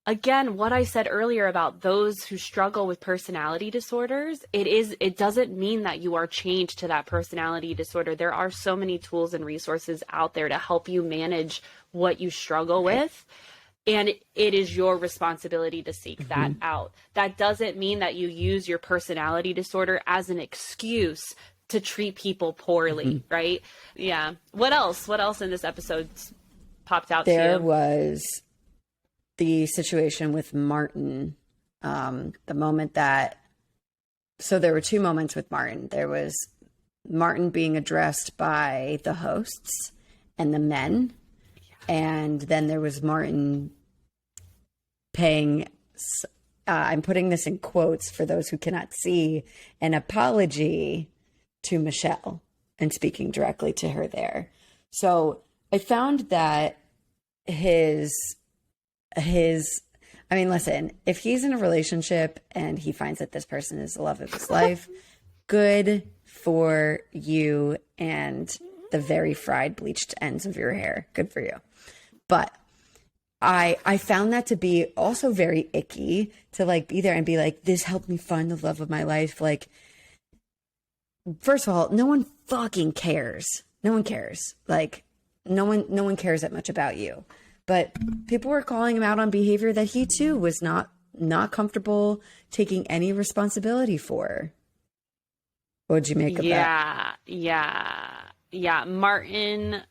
again, what I said earlier about those who struggle with personality disorders, it doesn't mean that you are chained to that personality disorder. There are so many tools and resources out there to help you manage what you struggle with. And it is your responsibility to seek that out. That doesn't mean that you use your personality disorder as an excuse to treat people poorly, right? Yeah. What else in this episode popped out to you? There was the situation with Martin. The moment that, so there were two moments with Martin. There was Martin being addressed by the hosts and the men. And then there was Martin paying, I'm putting this in quotes for those who cannot see, an apology to Michelle and speaking directly to her there. So I found that I mean, listen, if he's in a relationship and he finds that this person is the love of his life, good for you and the very fried, bleached ends of your hair. Good for you. But I found that to be also very icky to like be there and be like, this helped me find the love of my life. Like, first of all, no one fucking cares. No one cares. Like, no one cares that much about you. But people were calling him out on behavior that he too was not comfortable taking any responsibility for. What'd you make of that? Yeah. Martin.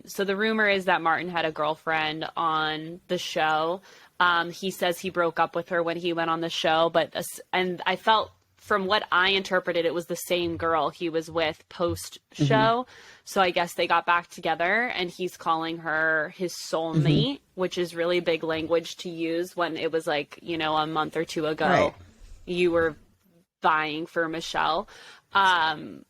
So the rumor is that Martin had a girlfriend on the show. He says he broke up with her when he went on the show, and I felt from what I interpreted, it was the same girl he was with post show. Mm-hmm. So I guess they got back together and he's calling her his soulmate, which is really big language to use when it was like, a month or two ago, you were vying for Michelle. And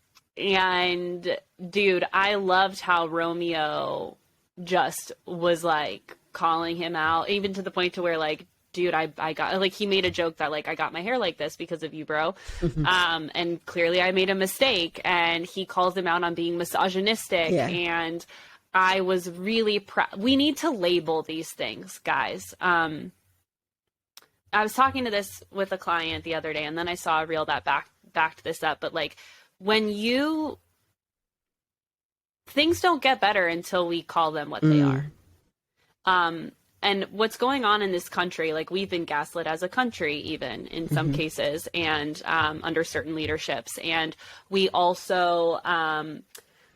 dude, I loved how Romeo just was like calling him out, even to the point to where like, dude, I got, like, he made a joke that like, I got my hair like this because of you, bro. And clearly I made a mistake, and he calls him out on being misogynistic. Yeah. And I was really we need to label these things, guys. I was talking to this with a client the other day, and then I saw a reel that backed this up. But like, things don't get better until we call them what they are. And what's going on in this country, like, we've been gaslit as a country, even in some cases, and under certain leaderships. And we also,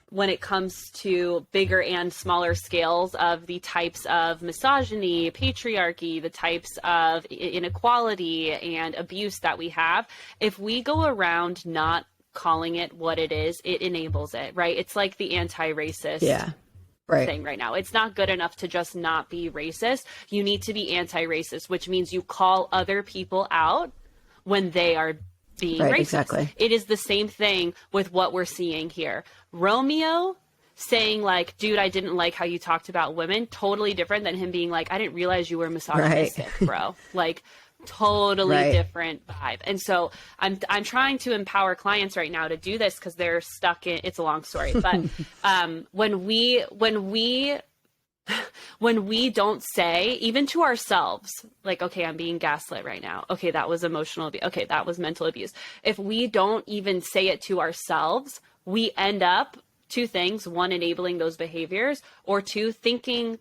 when it comes to bigger and smaller scales of the types of misogyny, patriarchy, the types of inequality and abuse that we have, if we go around not calling it what it is, it enables it, right? It's like the anti-racist thing right now. It's not good enough to just not be racist. You need to be anti-racist, which means you call other people out when they are being racist. Exactly. It is the same thing with what we're seeing here. Romeo saying like, dude, I didn't like how you talked about women, totally different than him being like, I didn't realize you were misogynistic, bro. Like, totally different vibe. And so I'm trying to empower clients right now to do this because they're stuck in, it's a long story, but when we don't say, even to ourselves, like, okay, I'm being gaslit right now, okay, that was emotional abuse, okay, that was mental abuse, if we don't even say it to ourselves, we end up two things: one, enabling those behaviors, or two, taking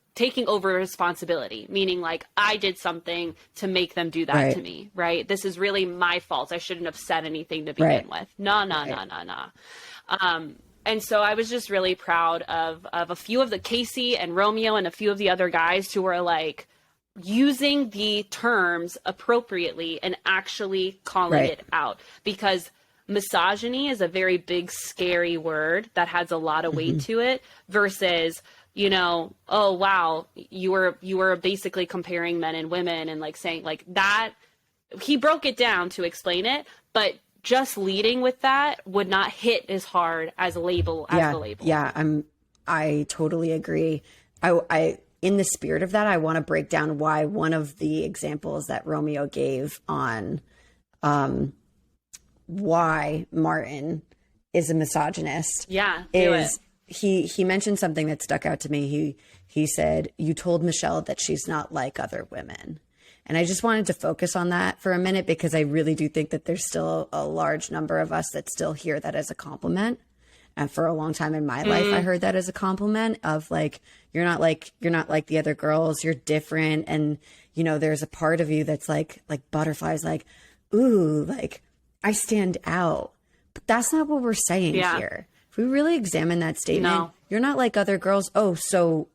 over responsibility, meaning like, I did something to make them do that to me, right? This is really my fault. I shouldn't have said anything to begin with. No. And so I was just really proud of a few of the Casey and Romeo and a few of the other guys who were like using the terms appropriately and actually calling it out, because misogyny is a very big, scary word that has a lot of weight to it versus, oh, wow, you were basically comparing men and women and like saying like that. He broke it down to explain it, but just leading with that would not hit as hard as the label. Yeah, I totally agree. I in the spirit of that, I want to break down why one of the examples that Romeo gave on why Martin is a misogynist. He mentioned something that stuck out to me. He said, you told Michelle that she's not like other women. And I just wanted to focus on that for a minute, because I really do think that there's still a large number of us that still hear that as a compliment. And for a long time in my life, I heard that as a compliment of like, you're not like the other girls, you're different. And, there's a part of you that's like butterflies, like, ooh, like, I stand out. But that's not what we're saying here. If we really examine that statement, you're not like other girls. Oh, so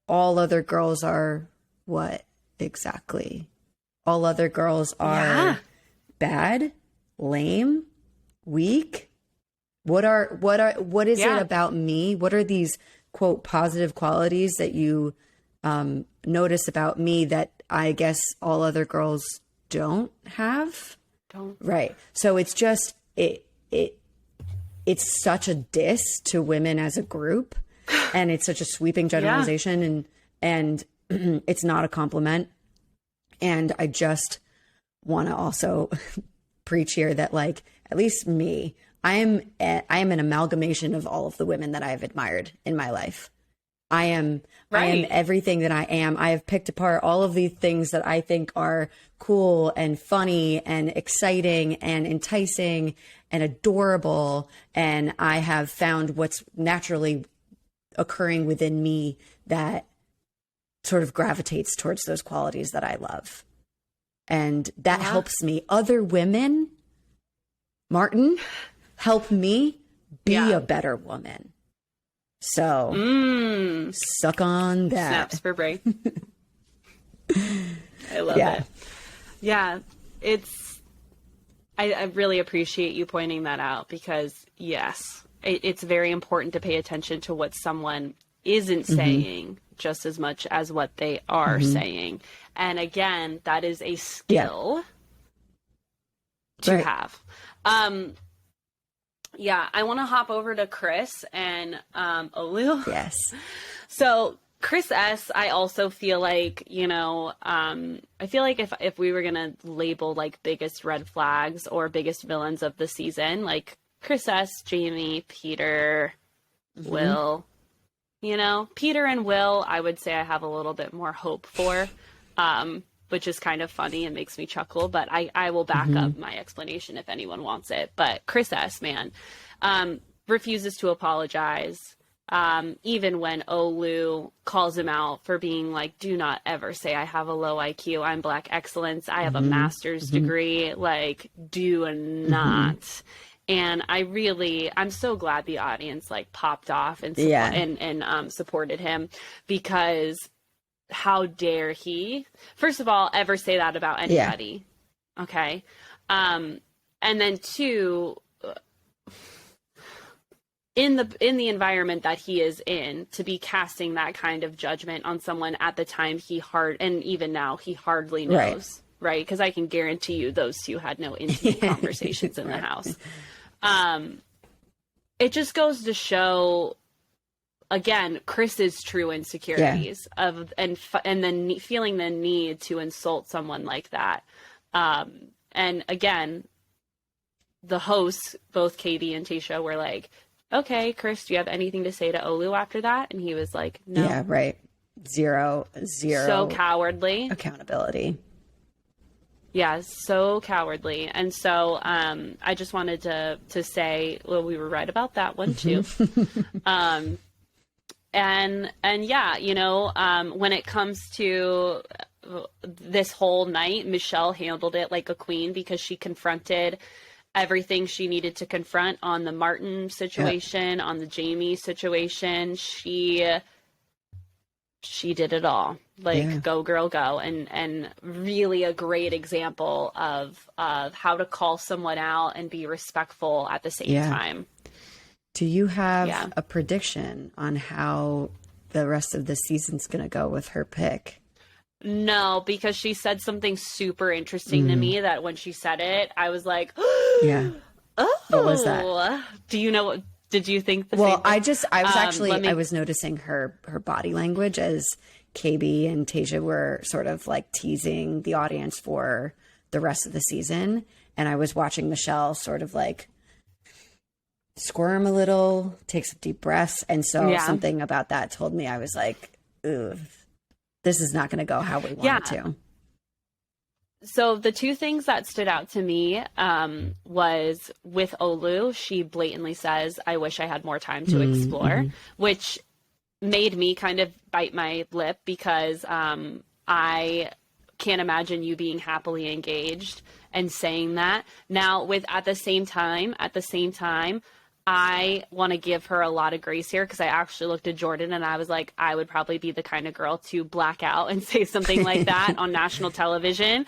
all other girls are what exactly? All other girls are bad, lame, weak. What is it about me? What are these quote positive qualities that you notice about me that I guess all other girls don't have? Right. So it's just it's such a diss to women as a group, and it's such a sweeping generalization, and it's not a compliment. And I just want to also preach here that, like, at least me, I am an amalgamation of all of the women that I have admired in my life. I am everything that I am. I have picked apart all of the things that I think are cool and funny and exciting and enticing and adorable. And I have found what's naturally occurring within me that sort of gravitates towards those qualities that I love. And that helps me. Other women, Martin, help me be a better woman. So suck on that. Snaps for brain. I love it. Yeah, I really appreciate you pointing that out, because yes, it's very important to pay attention to what someone isn't saying just as much as what they are saying. And again, that is a skill to have. Yeah, I want to hop over to Chris and Olu. Yes. So Chris S., I also feel like, you know, I feel like if we were going to label like biggest red flags or biggest villains of the season, like Chris S., Jamie, Peter, Will, you know, Peter and Will, I would say I have a little bit more hope for, which is kind of funny and makes me chuckle, but I will back up my explanation if anyone wants it. But Chris S., man, refuses to apologize. Even when Olu calls him out for being like, do not ever say I have a low IQ. I'm Black excellence. I have a master's degree. Like, do not. And I'm so glad the audience like popped off and supported him, because how dare he, first of all, ever say that about anybody? Okay. And then two, in the environment that he is in, to be casting that kind of judgment on someone at the time and even now he hardly knows, right? Because I can guarantee you those two had no intimate conversations in the house. It just goes to show, again, Chris's true insecurities and then feeling the need to insult someone like that. And again, the hosts, both Katie and Tasha, were like, okay, Chris, do you have anything to say to Olu after that? And he was like, no. Yeah, right. Zero. So cowardly. Accountability. Yeah, so cowardly. And so I just wanted to say, well, we were right about that one too. And yeah, you know, when it comes to this whole night, Michelle handled it like a queen, because she confronted everything she needed to confront on the Martin situation, on the Jamie situation. She did it all. Like, go girl, go. And really a great example of how to call someone out and be respectful at the same time. Do you have a prediction on how the rest of the season's going to go with her pick? No, because she said something super interesting to me that when she said it, I was like, yeah. Oh, what was that? Do you know what? Did you think the same thing? I was noticing her body language as KB and Tasia were sort of like teasing the audience for the rest of the season. And I was watching Michelle sort of like squirm a little, take some deep breaths. And so something about that told me, I was like, ooh, this is not going to go how we want it to. So the two things that stood out to me was with Olu, she blatantly says, I wish I had more time to explore, which made me kind of bite my lip, because I can't imagine you being happily engaged and saying that. Now, at the same time, I want to give her a lot of grace here, because I actually looked at Jordan and I was like, I would probably be the kind of girl to black out and say something like that on national television.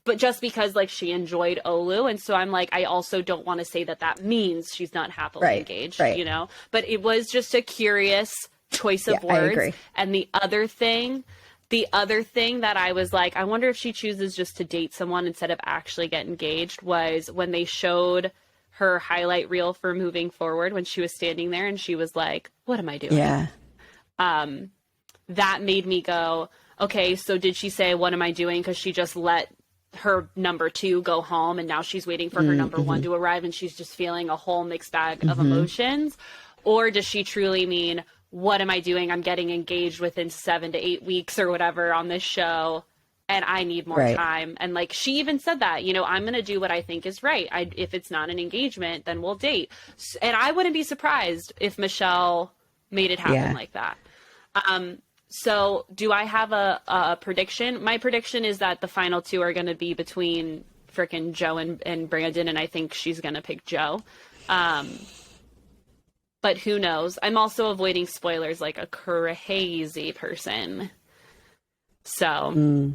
but just because like she enjoyed Olu. And so I'm like, I also don't want to say that that means she's not happily engaged, you know, but it was just a curious choice of words. I agree. And the other thing that I was like, I wonder if she chooses just to date someone instead of actually get engaged, was when they showed her highlight reel for Moving Forward, when she was standing there and she was like, what am I doing? Yeah. That made me go, okay, so did she say, what am I doing? Because she just let her number 2 go home and now she's waiting for her number 1 to arrive and she's just feeling a whole mixed bag of emotions? Or does she truly mean, what am I doing? I'm getting engaged within 7 to 8 weeks or whatever on this show, and I need more time. And like, she even said that, you know, I'm going to do what I think is right. If it's not an engagement, then we'll date. And I wouldn't be surprised if Michelle made it happen like that. So do I have a prediction? My prediction is that the final 2 are going to be between frickin' Joe and Brandon, and I think she's going to pick Joe. But who knows? I'm also avoiding spoilers like a crazy person. So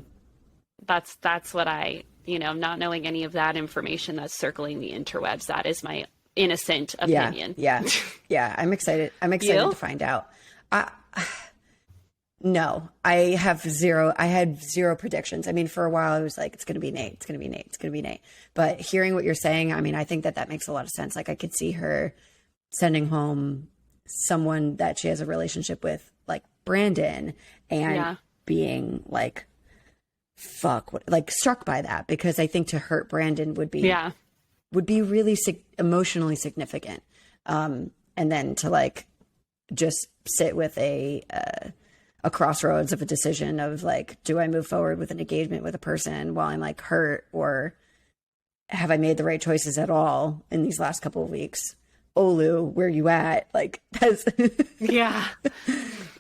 that's what I, you know, not knowing any of that information that's circling the interwebs. That is my innocent opinion. Yeah. I'm excited. To find out. No, I had zero predictions. I mean, for a while I was like, it's going to be Nate. It's going to be Nate. It's going to be Nate. But hearing what you're saying, I mean, I think that makes a lot of sense. Like, I could see her sending home someone that she has a relationship with, like Brandon, and being like, fuck, like struck by that, because I think to hurt Brandon would be really emotionally significant. And then to like just sit with a crossroads of a decision of like, do I move forward with an engagement with a person while I'm like hurt, or have I made the right choices at all in these last couple of weeks? Olu, where you at? Like, that's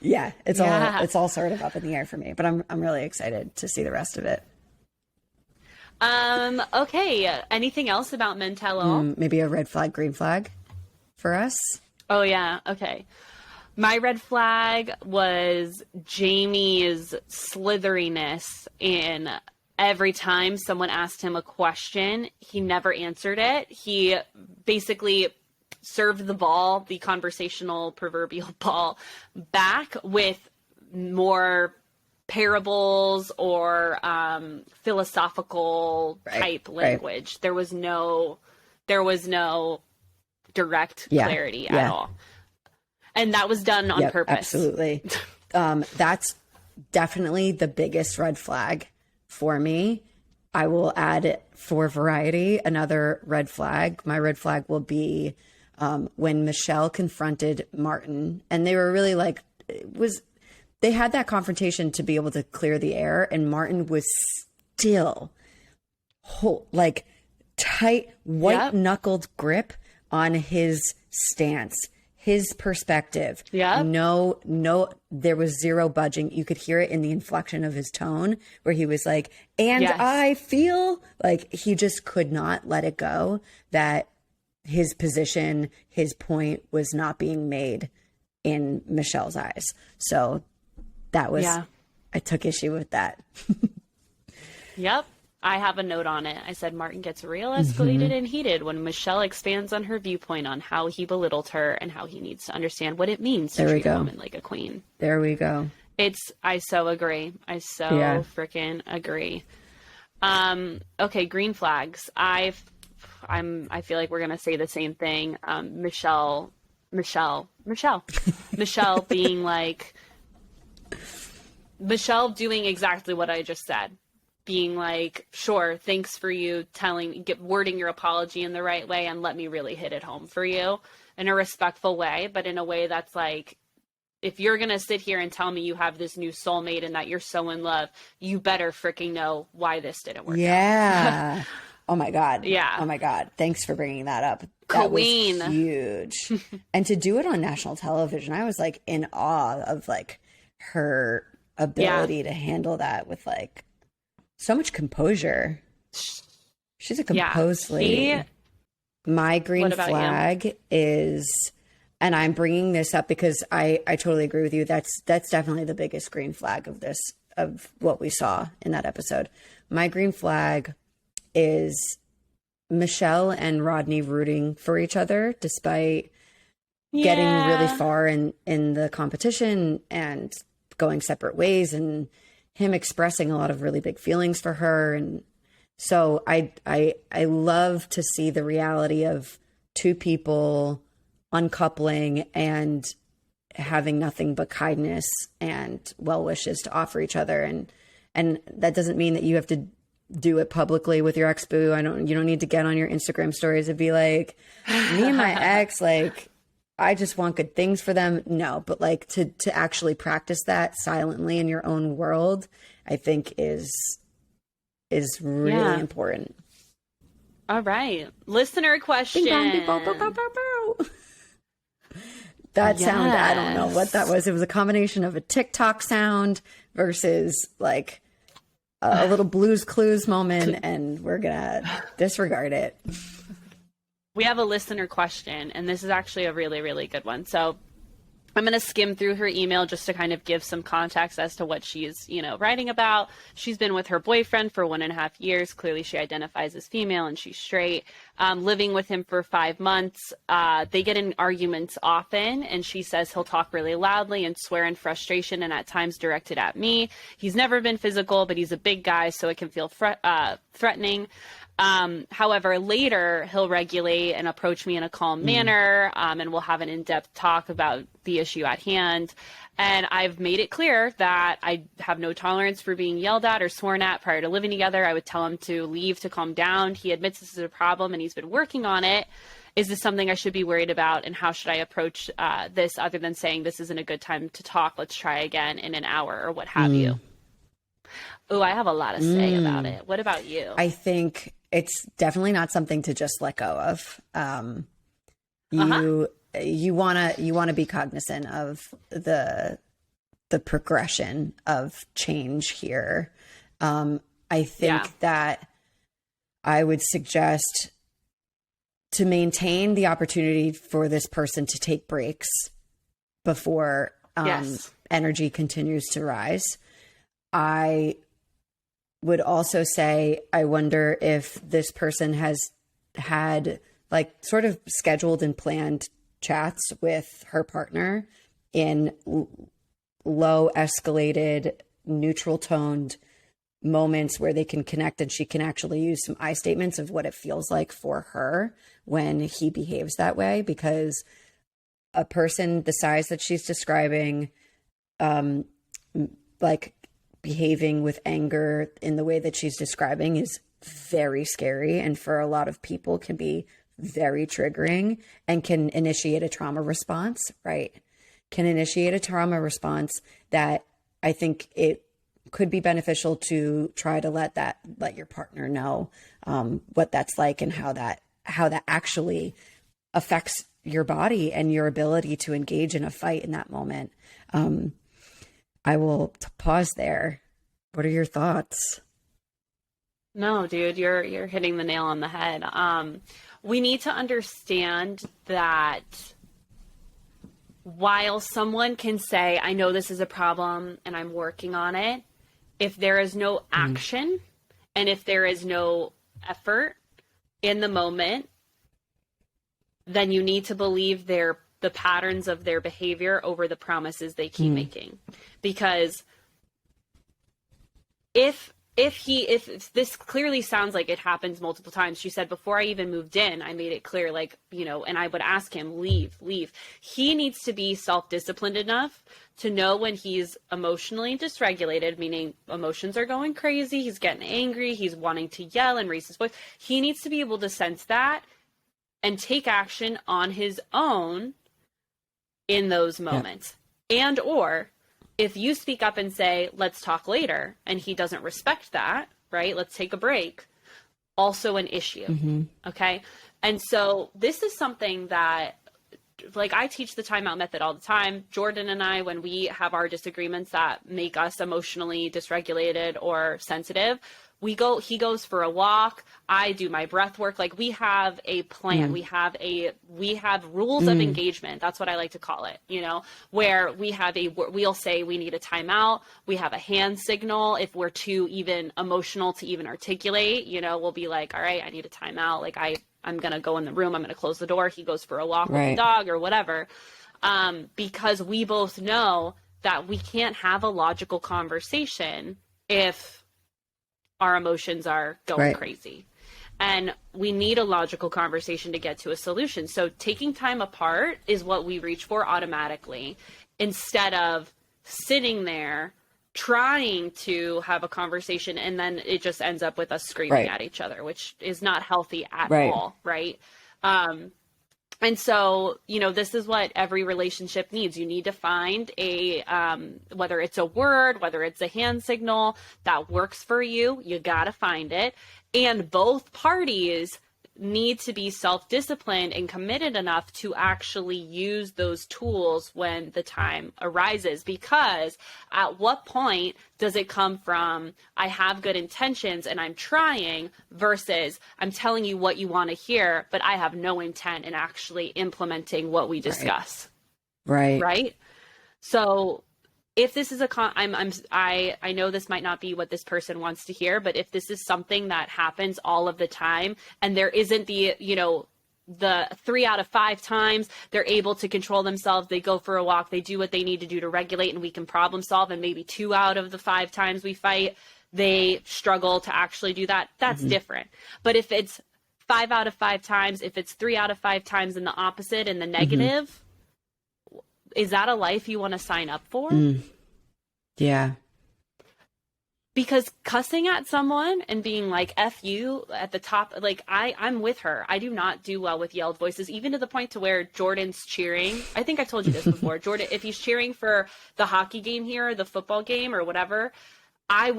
it's all sort of up in the air for me, but I'm really excited to see the rest of it. Okay. Anything else about Mentello? Maybe a red flag, green flag for us. Oh yeah. Okay. My red flag was Jamie's slitheriness in every time someone asked him a question, he never answered it. He basically served the ball, the conversational proverbial ball, back with more parables or philosophical type language. There was no direct clarity at all. And that was done on purpose. Absolutely. That's definitely the biggest red flag for me. I will add, for variety, another red flag. My red flag will be when Michelle confronted Martin, and they were really like, they had that confrontation to be able to clear the air, and Martin was still tight, white knuckled grip on his stance, his perspective. No, there was zero budging. You could hear it in the inflection of his tone, where he was like, and I feel like he just could not let it go, that his position, his point was not being made in Michelle's eyes. So that was, I took issue with that. Yep. I have a note on it. I said Martin gets real escalated and heated when Michelle expands on her viewpoint on how he belittled her and how he needs to understand what it means to treat a woman like a queen. There we go. I so agree. I so freaking agree. Okay, green flags. I feel like we're gonna say the same thing. Michelle being like, Michelle doing exactly what I just said. Being like, sure, thanks for you wording your apology in the right way, and let me really hit it home for you in a respectful way, but in a way that's like, if you're going to sit here and tell me you have this new soulmate and that you're so in love, you better freaking know why this didn't work out. Oh my God. Yeah. Oh my God. Thanks for bringing that up. Queen. That was huge. And to do it on national television, I was like in awe of like her ability to handle that with like so much composure. She's a composed lady. My green flag is, and I'm bringing this up because I totally agree with you. That's definitely the biggest green flag of this of what we saw in that episode. My green flag is Michelle and Rodney rooting for each other despite getting really far in the competition and going separate ways, and him expressing a lot of really big feelings for her. And so I love to see the reality of two people uncoupling and having nothing but kindness and well wishes to offer each other. And that doesn't mean that you have to do it publicly with your ex-boo. You don't need to get on your Instagram stories and be like, me and my ex, like, I just want good things for them. No, but like to actually practice that silently in your own world, I think is really important. All right. Listener question. Bing, bong, bing, bow, bow, bow, bow. That sound, I don't know what that was. It was a combination of a TikTok sound versus like a little Blues Clues moment, and we're gonna disregard it. We have a listener question, and this is actually a really, really good one. So I'm going to skim through her email just to kind of give some context as to what she's, writing about. She's been with her boyfriend for 1.5 years. Clearly she identifies as female and she's straight. Living with him for 5 months. They get in arguments often, and she says he'll talk really loudly and swear in frustration and at times directed at me. He's never been physical, but he's a big guy, so it can feel threatening. However, later he'll regulate and approach me in a calm manner, and we'll have an in-depth talk about the issue at hand. And I've made it clear that I have no tolerance for being yelled at or sworn at. Prior to living together, I would tell him to leave to calm down. He admits this is a problem and he's been working on it. Is this something I should be worried about? And how should I approach this other than saying this isn't a good time to talk? Let's try again in an hour or what have you. Oh, I have a lot to say about it. What about you? I think it's definitely not something to just let go of. You wanna be cognizant of the progression of change here. I think that I would suggest to maintain the opportunity for this person to take breaks before energy continues to rise. I would also say, I wonder if this person has had like sort of scheduled and planned chats with her partner in low escalated, neutral toned moments where they can connect, and she can actually use some I statements of what it feels like for her when he behaves that way. Because a person the size that she's describing, like behaving with anger in the way that she's describing, is very scary, and for a lot of people can be very triggering and can initiate a trauma response, right? Can initiate a trauma response that I think it could be beneficial to try to let your partner know what that's like and how that actually affects your body and your ability to engage in a fight in that moment. I will pause there. What are your thoughts? No, dude, you're hitting the nail on the head. We need to understand that while someone can say, I know this is a problem and I'm working on it, if there is no action and if there is no effort in the moment, then you need to believe the patterns of their behavior over the promises they keep making. Because if this clearly sounds like it happens multiple times. She said, before I even moved in, I made it clear, like, and I would ask him, leave. He needs to be self-disciplined enough to know when he's emotionally dysregulated, meaning emotions are going crazy. He's getting angry. He's wanting to yell and raise his voice. He needs to be able to sense that and take action on his own in those moments. And or if you speak up and say, let's talk later, and he doesn't respect that, right? Let's take a break. Also an issue. Okay. And so this is something that, like, I teach the timeout method all the time. Jordan and I, when we have our disagreements that make us emotionally dysregulated or sensitive, he goes for a walk. I do my breath work. Like, we have a plan. We have rules of engagement. That's what I like to call it, you know, where we'll say we need a timeout. We have a hand signal. If we're too even emotional to even articulate, you know, we'll be like, all right, I need a timeout. Like, I'm going to go in the room. I'm going to close the door. He goes for a walk with the dog or whatever. Because we both know that we can't have a logical conversation if our emotions are going crazy. And we need a logical conversation to get to a solution. So taking time apart is what we reach for automatically, instead of sitting there trying to have a conversation and then it just ends up with us screaming at each other, which is not healthy at all, right? And so, you know, this is what every relationship needs. You need to find whether it's a word, whether it's a hand signal that works for you, you got to find it. And both parties need to be self-disciplined and committed enough to actually use those tools when the time arises. Because at what point does it come from, I have good intentions and I'm trying, versus I'm telling you what you want to hear, but I have no intent in actually implementing what we discuss. Right? So if this is I know this might not be what this person wants to hear, but if this is something that happens all of the time and there isn't the 3 out of 5 times they're able to control themselves, they go for a walk, they do what they need to do to regulate, and we can problem solve, and maybe 2 out of the 5 times we fight, they struggle to actually do that, that's different. But if it's 5 out of 5 times, if it's 3 out of 5 times in the opposite, in the negative, is that a life you want to sign up for? Yeah. Because cussing at someone and being like, F you at the top, like I'm with her. I do not do well with yelled voices, even to the point to where Jordan's cheering. I think I told you this before. Jordan, if he's cheering for the hockey game here, the football game or whatever, I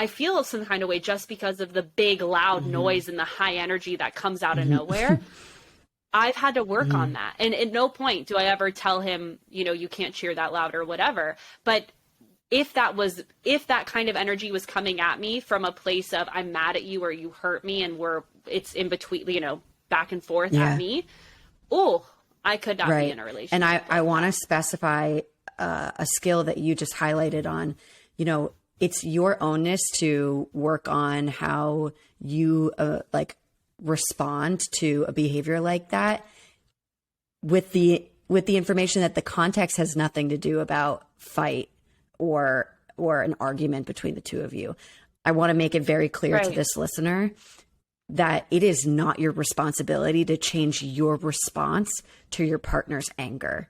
feel some kind of way just because of the big loud noise and the high energy that comes out of nowhere. I've had to work on that. And at no point do I ever tell him, you know, you can't cheer that loud or whatever. But if that kind of energy was coming at me from a place of I'm mad at you or you hurt me and it's in between, you know, back and forth at me, I could not be in a relationship. And I want to specify a skill that you just highlighted on, you know, it's your ownness to work on how you respond to a behavior like that with the information that the context has nothing to do about fight or an argument between the two of you. I want to make it very clear to this listener that it is not your responsibility to change your response to your partner's anger.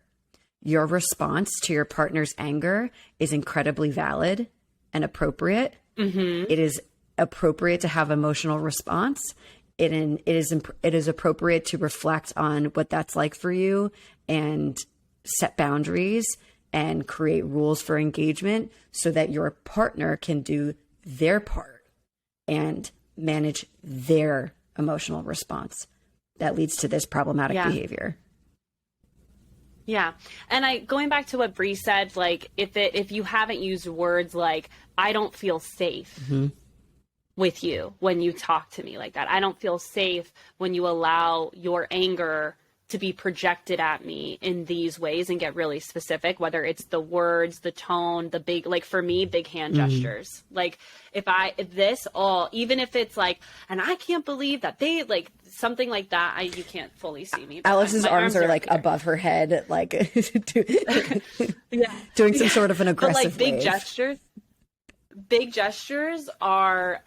Your response to your partner's anger is incredibly valid and appropriate. It is appropriate to have emotional response. It is appropriate to reflect on what that's like for you and set boundaries and create rules for engagement so that your partner can do their part and manage their emotional response that leads to this problematic behavior. Yeah. And going back to what Bree said, like if you haven't used words like, I don't feel safe with you when you talk to me like that. I don't feel safe when you allow your anger to be projected at me in these ways, and get really specific, whether it's the words, the tone, the big, like for me, big hand gestures. Like even if it's like, and I can't believe that they like something like that, you can't fully see me. Alice's arms are like above her head, like doing some sort of an aggressive but like wave. Big gestures are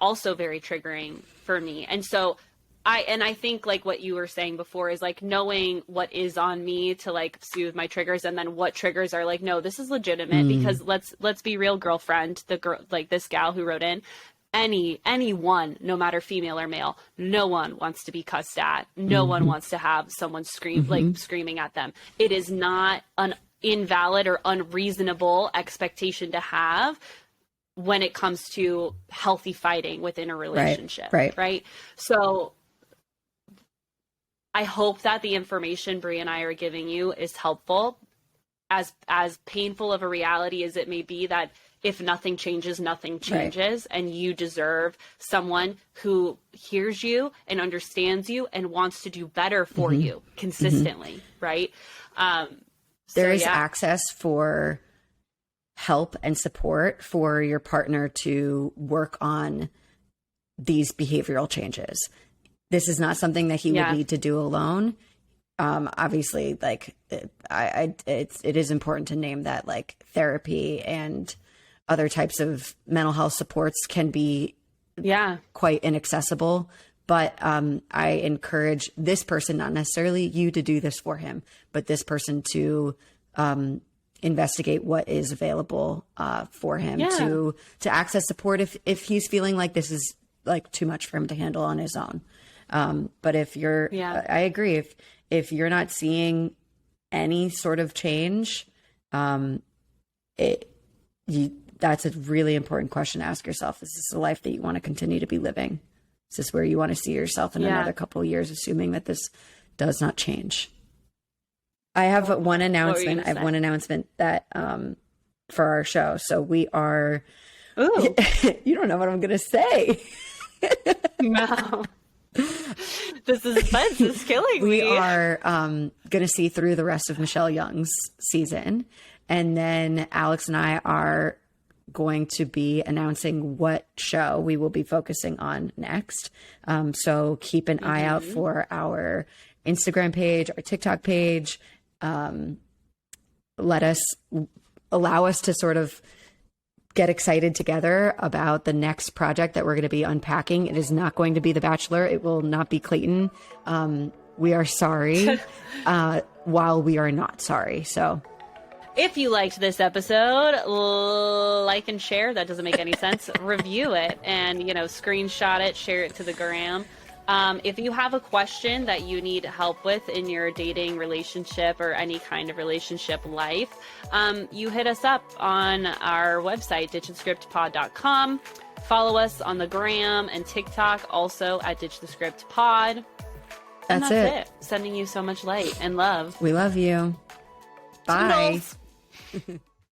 also very triggering for me. And so I think like what you were saying before is like knowing what is on me to like soothe my triggers, and then what triggers are like, no, this is legitimate, because let's be real, girlfriend, the girl, like this gal who wrote in, anyone, no matter female or male, no one wants to be cussed at. No one wants to have someone screaming at them. It is not an invalid or unreasonable expectation to have when it comes to healthy fighting within a relationship. Right. So I hope that the information Bree and I are giving you is helpful, as painful of a reality as it may be, that if nothing changes, nothing changes. Right. And you deserve someone who hears you and understands you and wants to do better for you consistently. Right. There is access for help and support for your partner to work on these behavioral changes. This is not something that he would need to do alone. Obviously, like it is important to name that like therapy and other types of mental health supports can be quite inaccessible. But I encourage this person, not necessarily you to do this for him, but this person to investigate what is available for him to access support if he's feeling like this is like too much for him to handle on his own. But if you're, I agree. If you're not seeing any sort of change, that's a really important question to ask yourself. Is this a life that you want to continue to be living? Is this where you want to see yourself in another couple of years, assuming that this does not change? I have one announcement. I have one announcement that, for our show. So we are, you don't know what I'm going to say. No. The suspense is killing me. We are going to see through the rest of Michelle Young's season. And then Alex and I are going to be announcing what show we will be focusing on next. So keep an eye out for our Instagram page, our TikTok page. Allow us to sort of get excited together about the next project that we're going to be unpacking. It is not going to be The Bachelor. It will not be Clayton. We are sorry, while we are not sorry. So if you liked this episode, like and share. That doesn't make any sense. Review it and, screenshot it, share it to the gram. If you have a question that you need help with in your dating relationship or any kind of relationship life, you hit us up on our website, ditchthescriptpod.com. Follow us on the gram and TikTok, also at ditchthescriptpod. That's it. Sending you so much light and love. We love you. Bye.